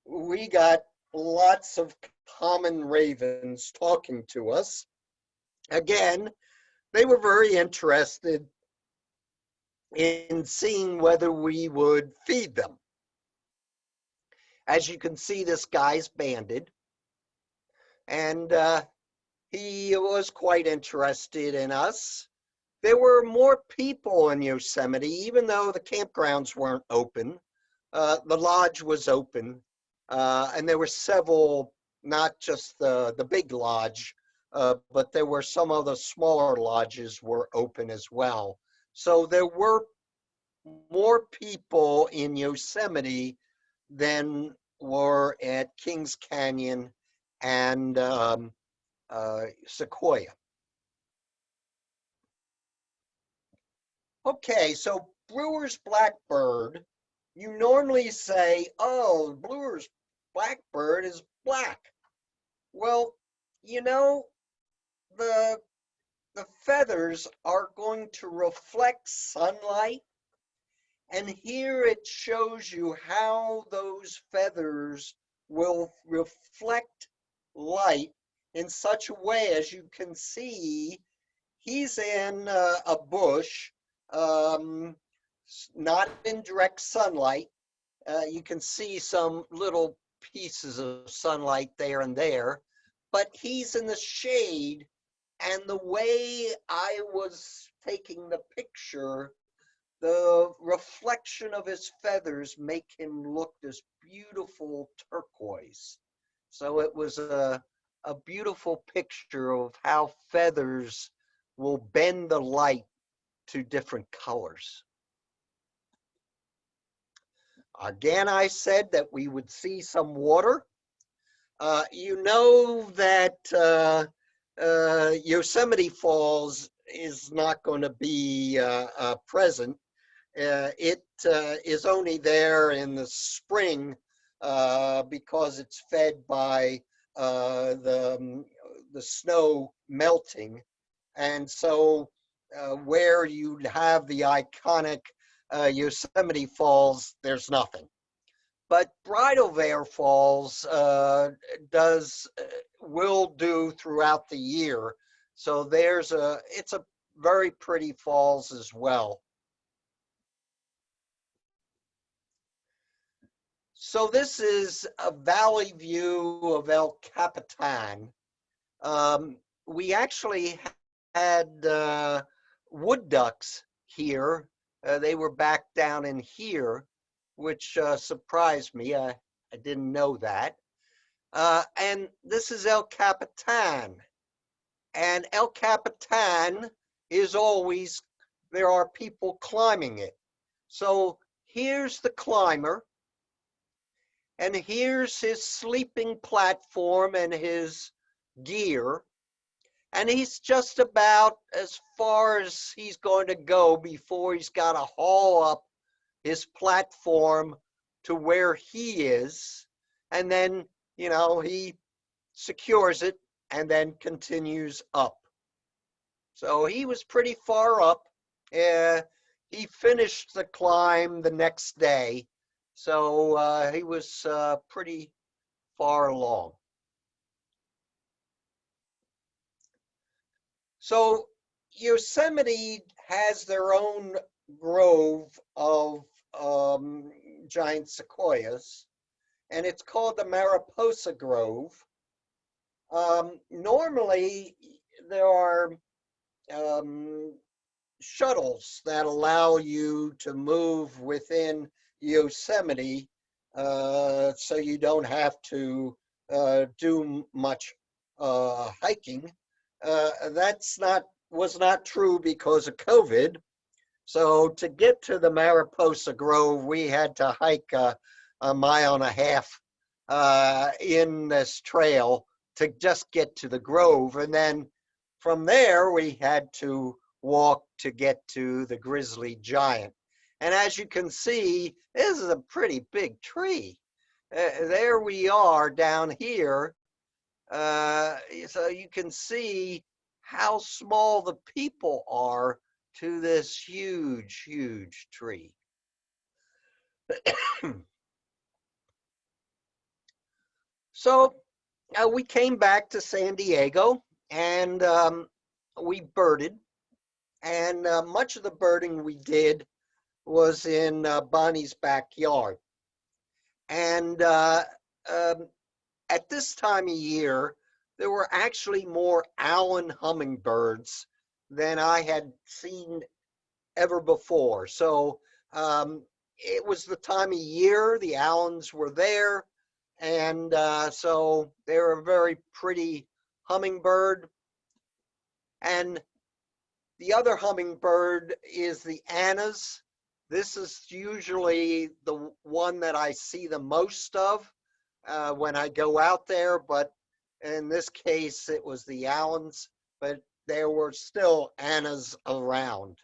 F: we got lots of common ravens talking to us. Again, they were very interested in seeing whether we would feed them. As you can see, this guy's banded, and he was quite interested in us. There were more people in Yosemite, even though the campgrounds weren't open. The lodge was open, and there were several, not just the big lodge, but there were some of the smaller lodges were open as well. So there were more people in Yosemite than were at Kings Canyon and Sequoia. Okay, so Brewer's Blackbird, you normally say, oh, Brewer's Blackbird is black. Well, you know, the feathers are going to reflect sunlight. And here it shows you how those feathers will reflect light in such a way. As you can see, he's in a bush, not in direct sunlight. You can see some little pieces of sunlight there and there, but he's in the shade. And the way I was taking the picture, the reflection of his feathers make him look this beautiful turquoise. So it was a beautiful picture of how feathers will bend the light to different colors. Again, I said that we would see some water. You know that Yosemite Falls is not going to be present. It is only there in the spring because it's fed by the snow melting. And so where you have the iconic Yosemite Falls, there's nothing. But Bridal Veil Falls will do throughout the year. So it's a very pretty falls as well. So this is a valley view of El Capitan. We actually had wood ducks here. They were back down in here, which surprised me. I didn't know that. And this is El Capitan. And El Capitan is always, there are people climbing it. So here's the climber. And here's his sleeping platform and his gear. And he's just about as far as he's going to go before he's got to haul up his platform to where he is. And then, you know, he secures it and then continues up. So he was pretty far up. He finished the climb the next day. So he was pretty far along. So Yosemite has their own grove of giant sequoias, and it's called the Mariposa Grove. Normally, there are shuttles that allow you to move within Yosemite, so you don't have to do much hiking. Was not true because of COVID. So to get to the Mariposa Grove, we had to hike a mile and a half in this trail to just get to the Grove. And then from there, we had to walk to get to the Grizzly Giant. And as you can see, this is a pretty big tree. There we are down here. So you can see how small the people are to this huge, huge tree. So we came back to San Diego and we birded. And much of the birding we did was in Bonnie's backyard. And at this time of year, there were actually more Allen hummingbirds than I had seen ever before. So it was the time of year, the Allens were there, and so they're a very pretty hummingbird. And the other hummingbird is the Annas. This is usually the one that I see the most of when I go out there, but in this case, it was the Allens, but there were still Annas around.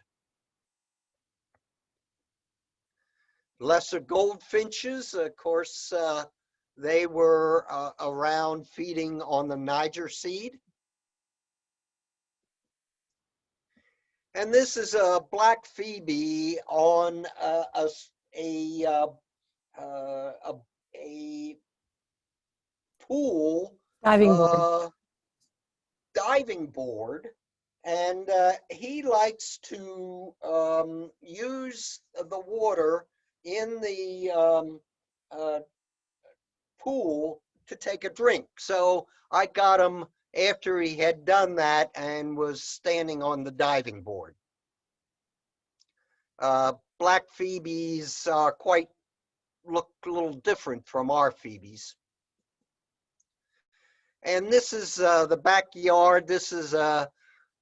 F: Lesser goldfinches, of course, they were around feeding on the Niger seed. And this is a black phoebe on a pool diving board, and he likes to use the water in the pool to take a drink. So I got him after he had done that and was standing on the diving board. Black phoebes are look a little different from our phoebes. And this is the backyard. This is a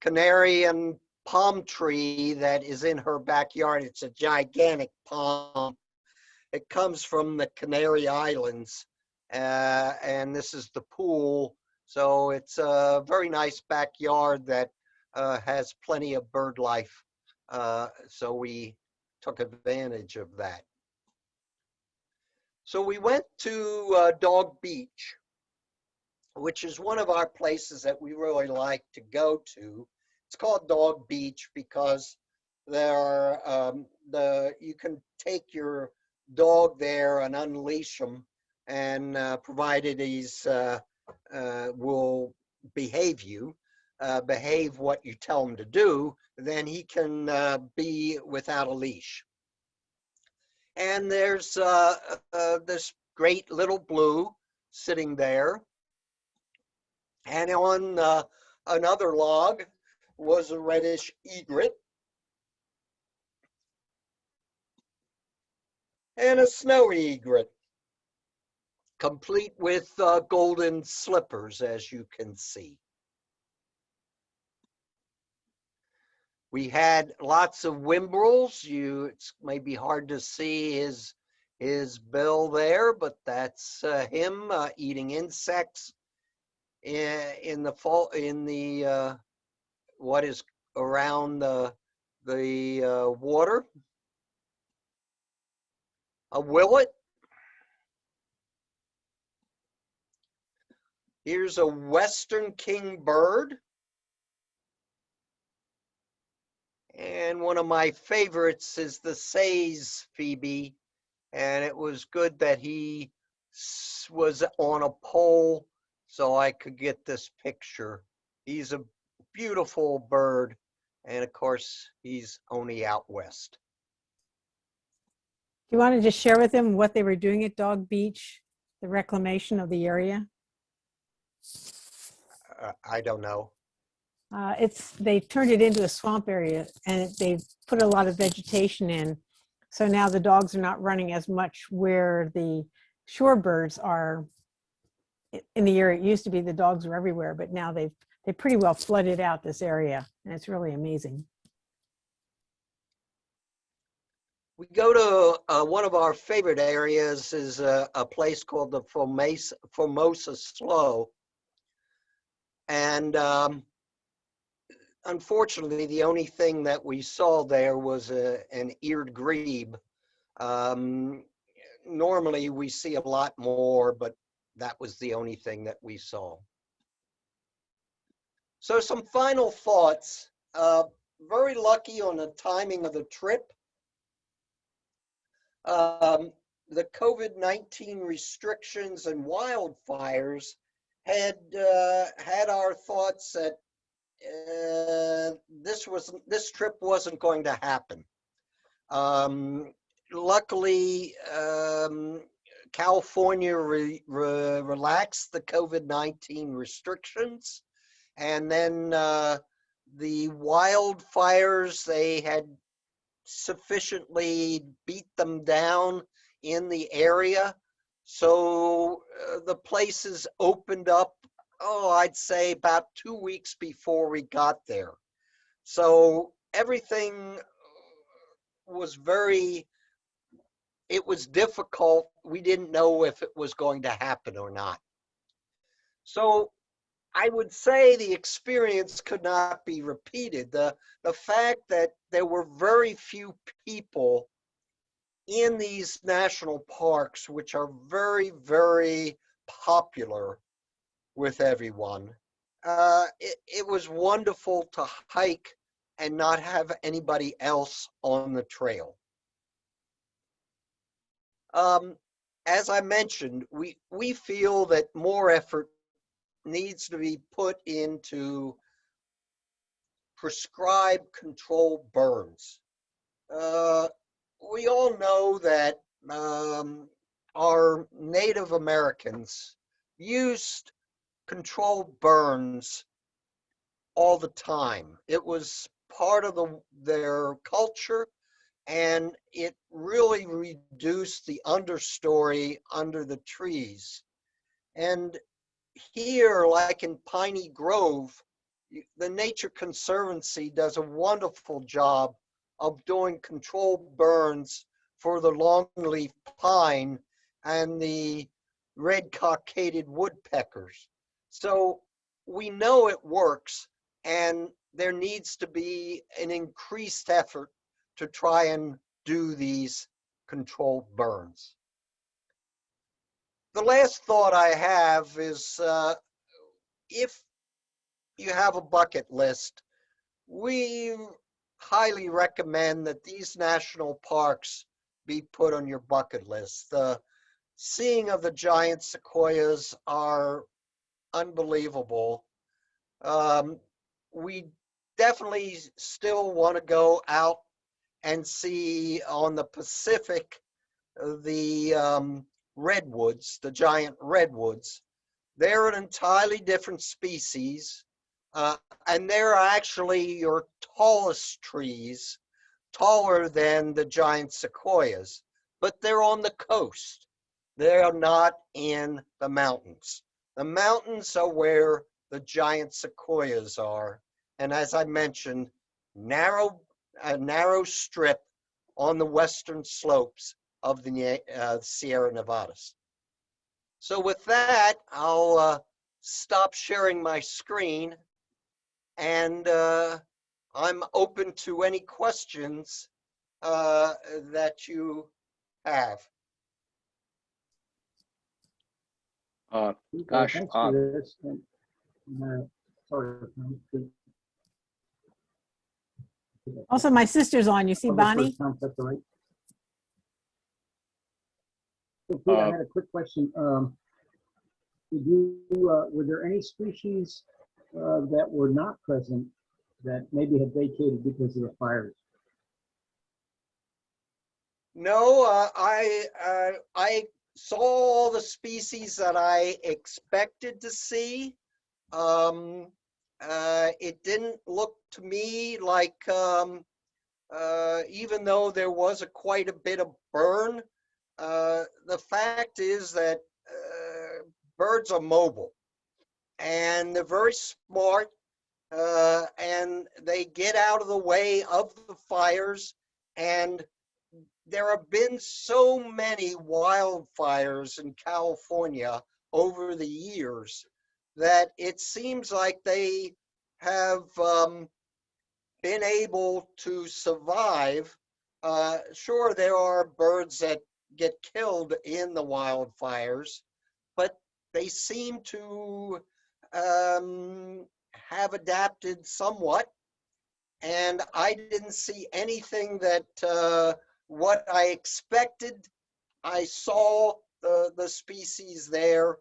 F: Canarian palm tree that is in her backyard. It's a gigantic palm. It comes from the Canary Islands, and this is the pool. So it's a very nice backyard that has plenty of bird life. So we took advantage of that. So we went to Dog Beach, which is one of our places that we really like to go to. It's called Dog Beach because there are you can take your dog there and unleash him, and provided he's will behave what you tell him to do, then he can be without a leash. And there's this great little blue sitting there. And on another log was a reddish egret and a snowy egret, complete with golden slippers, as you can see. We had lots of whimbrels. It's maybe hard to see his bill there, but that's him eating insects in the fall, in the what is around the water. A willet. Here's a western kingbird. And one of my favorites is the Say's phoebe. And it was good that he was on a pole so I could get this picture. He's a beautiful bird. And of course, he's only out west.
B: Do you want to just share with them what they were doing at Dog Beach, the reclamation of the area?
F: I don't know.
B: They turned it into a swamp area and they've put a lot of vegetation in. So now the dogs are not running as much where the shorebirds are. In the area it used to be, the dogs were everywhere, but now they pretty well flooded out this area, and it's really amazing.
F: We go to one of our favorite areas is a place called the Formosa Slough. And unfortunately, the only thing that we saw there was an eared grebe. Normally, we see a lot more, but that was the only thing that we saw. So some final thoughts. Very lucky on the timing of the trip. The COVID-19 restrictions and wildfires had our thoughts that this trip wasn't going to happen. Luckily, California relaxed the COVID-19 restrictions, and then the wildfires, they had sufficiently beat them down in the area. So the places opened up, I'd say about 2 weeks before we got there. So everything was it was difficult. We didn't know if it was going to happen or not. So I would say the experience could not be repeated. The fact that there were very few people in these national parks, which are very, very popular with everyone, it was wonderful to hike and not have anybody else on the trail. As I mentioned, we feel that more effort needs to be put into prescribed controlled burns. We all know that our Native Americans used controlled burns all the time. It was part of their culture, and it really reduced the understory under the trees. And here, like in Piney Grove, the Nature Conservancy does a wonderful job of doing controlled burns for the longleaf pine and the red cockaded woodpeckers. So we know it works, and there needs to be an increased effort to try and do these controlled burns. The last thought I have is if you have a bucket list, we highly recommend that these national parks be put on your bucket list. The seeing of the giant sequoias are unbelievable. We definitely still want to go out and see on the Pacific the redwoods, the giant redwoods. They're an entirely different species, and they're actually your tallest trees, taller than the giant sequoias, but they're on the coast. They are not in the mountains. The mountains are where the giant sequoias are, and as I mentioned, a narrow strip on the western slopes of the Sierra Nevadas. So with that, I'll stop sharing my screen, and I'm open to any questions that you have.
J: Gosh,
H: Thanks for this. Sorry.
B: Also, my sister's on. You see Bonnie?
H: Okay, I had a quick question. Were there any species that were not present that maybe had vacated because of the fires?
F: No, I saw all the species that I expected to see. it didn't look to me like, even though there was quite a bit of burn, the fact is that birds are mobile and they're very smart, and they get out of the way of the fires. And there have been so many wildfires in California over the years that it seems like they have been able to survive. Sure, there are birds that get killed in the wildfires, but they seem to have adapted somewhat. And I didn't see anything that what I expected. I saw the species there.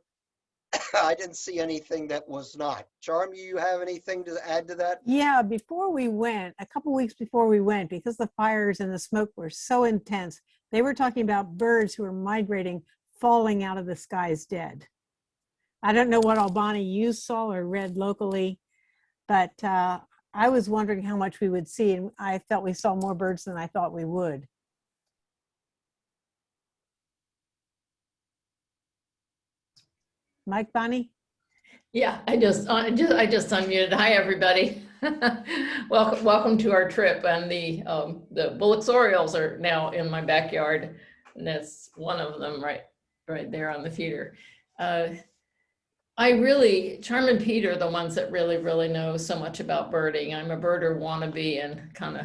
F: I didn't see anything that was not. Charm, you have anything to add to that?
B: Yeah, before we went, a couple weeks before we went, because the fires and the smoke were so intense, they were talking about birds who were migrating, falling out of the skies dead. I don't know what Albani you saw or read locally, but I was wondering how much we would see, and I felt we saw more birds than I thought we would. Mike Bonnie?
M: Yeah, I just unmuted. Hi, everybody. Welcome to our trip. And the Bullocks Orioles are now in my backyard, and that's one of them right there on the feeder. Charm and Pete are the ones that really know so much about birding. I'm a birder wannabe and kind of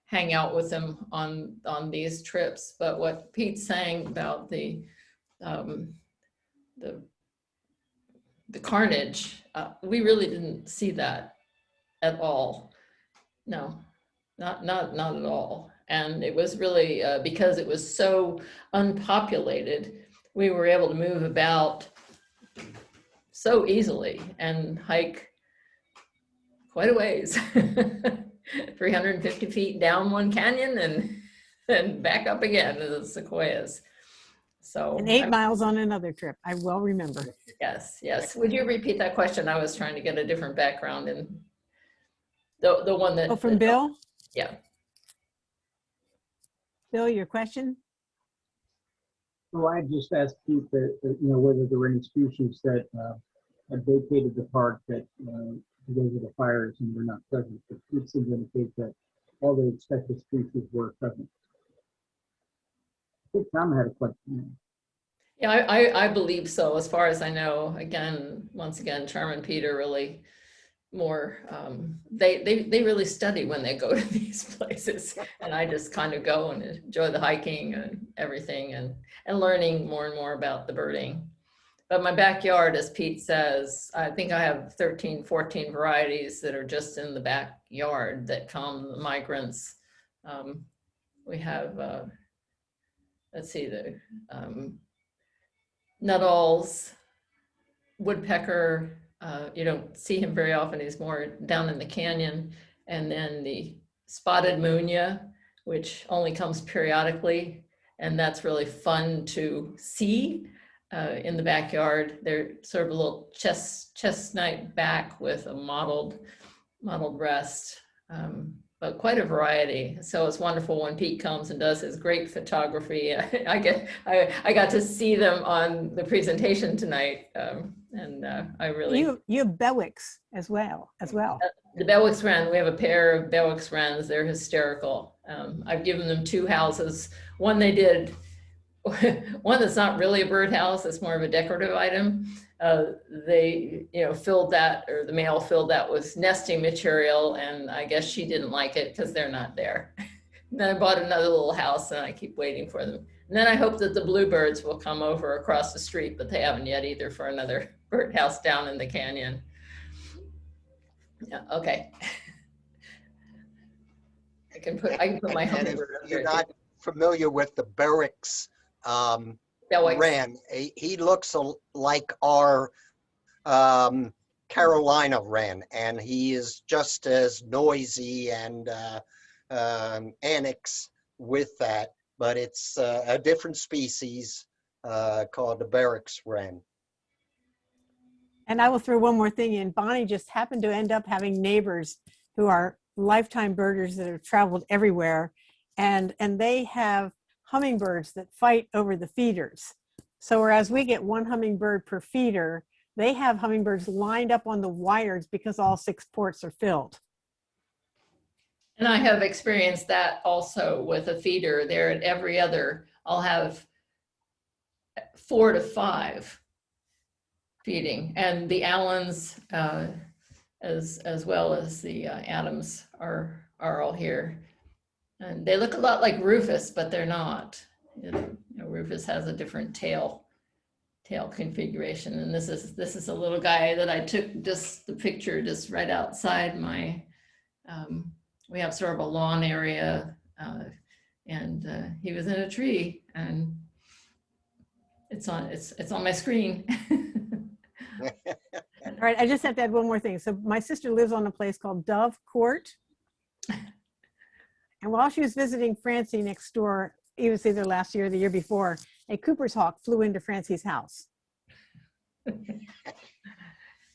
M: hang out with them on these trips. But what Pete's saying about the carnage, we really didn't see that at all. No, not at all. And it was really because it was so unpopulated, we were able to move about so easily and hike quite a ways, 350 feet down one canyon and back up again to the sequoias. So,
B: and 8 miles on another trip. I well remember.
M: Yes. Would you repeat that question? I was trying to get a different background in the one that.
B: Oh, from Bill?
M: Yeah.
B: Bill, your question?
H: Well, I just asked Pete whether there were any species that had vacated the park that because of the fires and were not present. But Pete seemed to indicate that all the expected species were present. I think Tom had a question.
M: Yeah, I believe so. As far as I know, once again, Charm and Pete are really more, they really study when they go to these places. And I just kind of go and enjoy the hiking and everything and learning more and more about the birding. But my backyard, as Pete says, I think I have 13, 14 varieties that are just in the backyard that come, the migrants. We have, let's see, the Nuttall's, woodpecker, you don't see him very often, he's more down in the canyon. And then the spotted munia, which only comes periodically, and that's really fun to see in the backyard. They're sort of a little chestnut back with a mottled breast. But quite a variety. So it's wonderful when Pete comes and does his great photography. I got to see them on the presentation tonight, and I really.
B: You have Bewicks as well.
M: The Bewicks wren. We have a pair of Bewicks wrens. They're hysterical. I've given them 2 houses. One they did. One that's not really a birdhouse. It's more of a decorative item. They filled that, or the male filled that with nesting material, and I guess she didn't like it because they're not there. Then I bought another little house and I keep waiting for them. And then I hope that the bluebirds will come over across the street, but they haven't yet either, for another birdhouse down in the canyon. Yeah, okay. I can put my hummingbird up there.
F: You're not familiar with the Berwick's wren. He looks like our Carolina wren, and he is just as noisy and annex with that, but it's a different species called the Berwick's wren.
B: And I will throw one more thing in. Bonnie just happened to end up having neighbors who are lifetime birders that have traveled everywhere. And they have hummingbirds that fight over the feeders. So whereas we get one hummingbird per feeder, they have hummingbirds lined up on the wires because all 6 ports are filled.
M: And I have experienced that also with a feeder there at every other. I'll have 4 to 5 feeding, and the Allens as well as the Adams are all here. And they look a lot like Rufus, but they're not. You know, Rufus has a different tail configuration, and this is a little guy that I took just the picture just right outside my. We have sort of a lawn area, and he was in a tree, and it's on my screen.
B: All right, I just have to add one more thing. So my sister lives on a place called Dove Court. And while she was visiting Francie next door, it was either last year or the year before, a Cooper's hawk flew into Francie's house.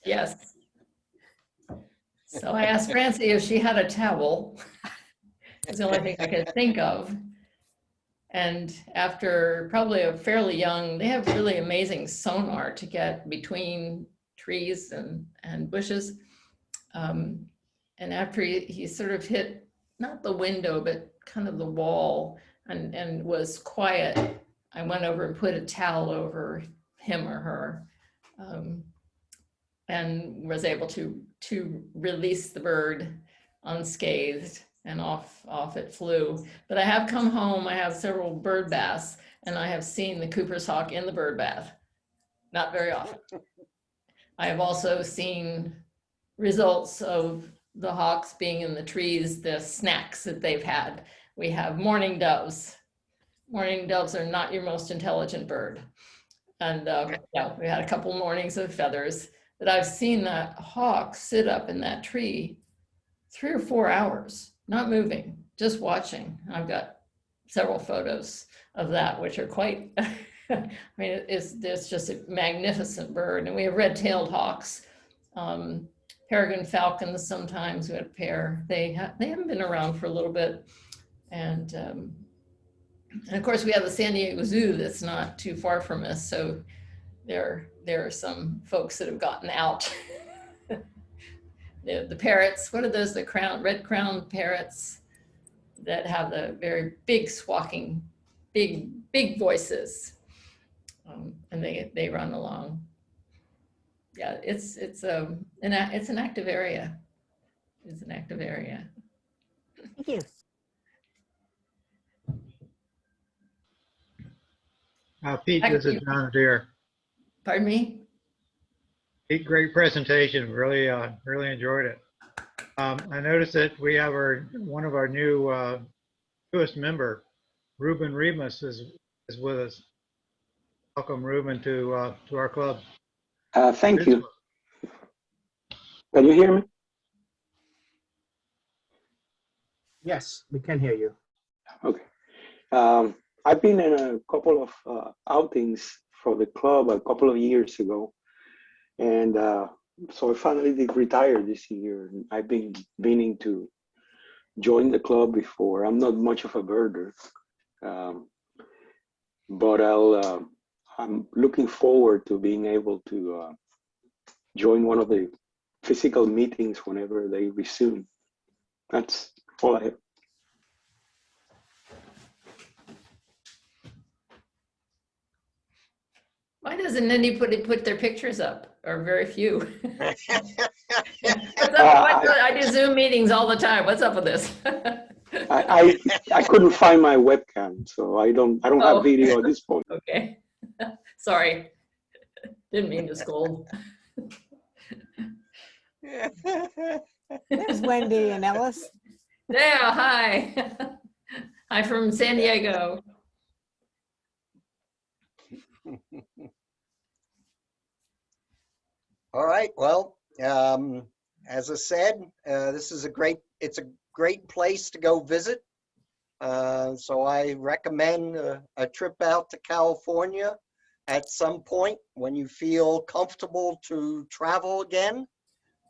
M: Yes. So I asked Francie if she had a towel. It's the only thing I could think of. And after probably a fairly young, they have really amazing sonar to get between trees and bushes. And after he sort of hit, not the window, but kind of the wall and was quiet, I went over and put a towel over him or her, and was able to release the bird unscathed, and off it flew. But I have come home, I have several bird baths, and I have seen the Cooper's hawk in the bird bath. Not very often. I have also seen results of the hawks being in the trees, the snacks that they've had. We have mourning doves. Mourning doves are not your most intelligent bird. And yeah, we had a couple mornings of feathers, but I've seen that hawk sit up in that tree 3 or 4 hours, not moving, just watching. I've got several photos of that, which are quite, I mean, it's just a magnificent bird. And we have red-tailed hawks, peregrine falcons sometimes. We had a pair. They haven't been around for a little bit. And of course, we have the San Diego Zoo that's not too far from us. So there are some folks that have gotten out. The parrots, what are those, the red-crowned parrots that have the very big squawking, big voices, and they run along. Yeah, it's an active area. It's an active area.
B: Thank you.
N: Pete, this is John Deere.
M: Pardon me?
N: Pete, great presentation. Really enjoyed it. I noticed that we have one of our newest member, Ruben Remus, is with us. Welcome, Ruben, to our club.
O: Thank you. Can you hear me?
A: Yes, we can hear you.
O: Okay. I've been in a couple of outings for the club a couple of years ago. And so I finally did retire this year. I've been meaning to join the club before. I'm not much of a birder, but I'm looking forward to being able to join one of the physical meetings whenever they resume. That's all I have.
M: Why doesn't anybody put their pictures up, or very few? What's up? I do Zoom meetings all the time. What's up with this?
O: I couldn't find my webcam, so I don't have video at this point.
M: Okay, sorry, didn't mean to scold.
B: There's Wendy and Ellis.
M: Yeah, hi. Hi from San Diego.
F: All right. Well, as I said, this is it's a great place to go visit. So I recommend a trip out to California at some point when you feel comfortable to travel again.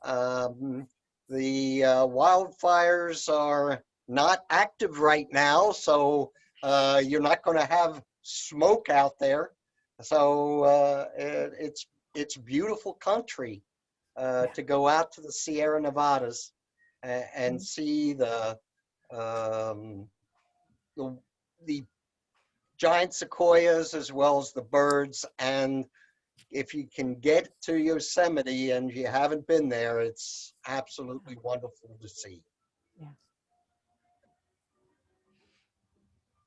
F: The wildfires are not active right now, so you're not going to have smoke out there. So it's beautiful country to go out to the Sierra Nevadas and see the giant sequoias as well as the birds. And if you can get to Yosemite and you haven't been there, it's absolutely wonderful to see.
B: Yeah.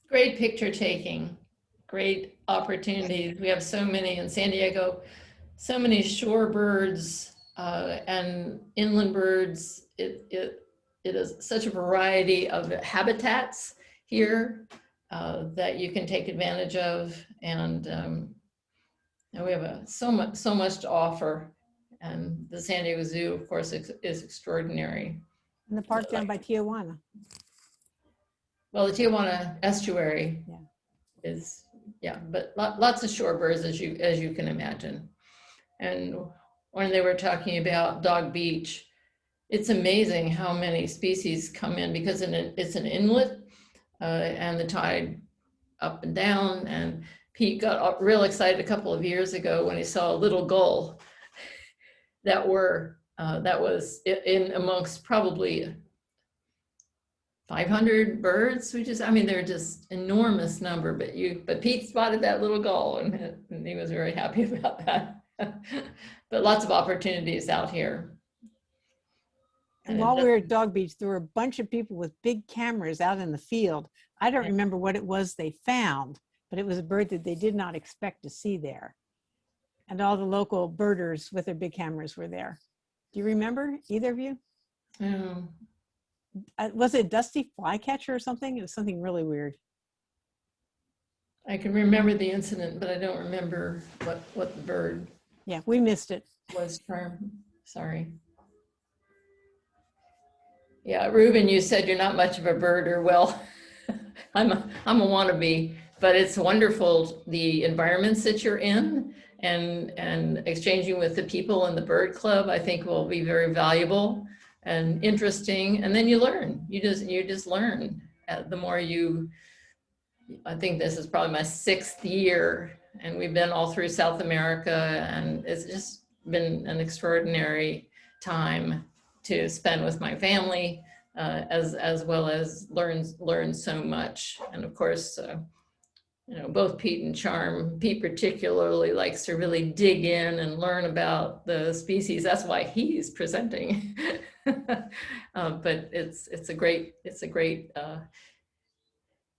M: Great picture taking, great opportunities. We have so many in San Diego, so many shorebirds and inland birds. It is such a variety of habitats here that you can take advantage of, and we have so much to offer. And the San Diego Zoo, of course, is extraordinary.
B: And the park down by Tijuana.
M: Well, the Tijuana estuary is, but lots of shorebirds, as you can imagine. And when they were talking about Dog Beach, it's amazing how many species come in because it's an inlet and the tide up and down. And Pete got real excited a couple of years ago when he saw a little gull that was in amongst probably 500 birds, they're just enormous number, but Pete spotted that little gull and he was very happy about that. But lots of opportunities out here.
B: And while we were at Dog Beach, there were a bunch of people with big cameras out in the field. I don't remember what it was they found, but it was a bird that they did not expect to see there. And all the local birders with their big cameras were there. Do you remember, either of you? Was it dusty flycatcher or something? It was something really weird.
M: I can remember the incident, but I don't remember what the bird.
B: Yeah, we missed it.
M: Was sorry. Yeah, Ruben, you said you're not much of a birder. Well, I'm a wannabe, but it's wonderful the environments that you're in and exchanging with the people in the bird club. I think will be very valuable and interesting, and then you learn. You just learn. The more I think this is probably my 6th year, and we've been all through South America, and it's just been an extraordinary time to spend with my family, as well as learn so much. And of course, both Pete and Charm. Pete particularly likes to really dig in and learn about the species. That's why he's presenting. But it's a great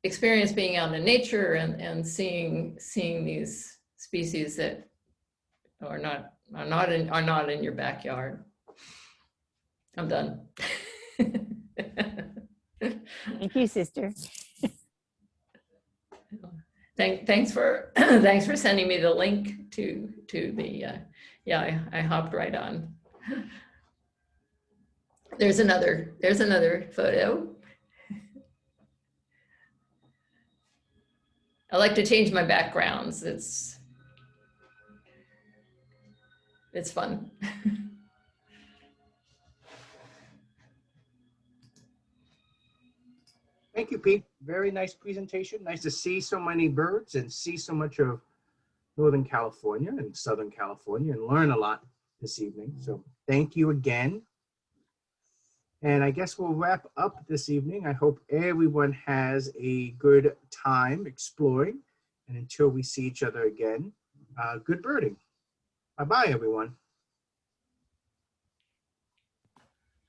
M: experience being out in nature and seeing these species that are not in your backyard. I'm done.
B: Thank you, sister.
M: Thanks for sending me the link to the I hopped right on. There's another photo. I like to change my backgrounds. It's fun.
A: Thank you, Pete. Very nice presentation. Nice to see so many birds and see so much of Northern California and Southern California and learn a lot this evening. So thank you again. And I guess we'll wrap up this evening. I hope everyone has a good time exploring. And until we see each other again, good birding. Bye-bye, everyone.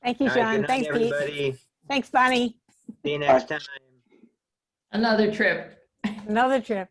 B: Thank you,
K: All right,
B: Sean.
K: good night,
B: Thanks, Pete.
K: everybody.
B: Thanks, Bonnie.
K: See you next time.
M: Another trip.
B: Another trip.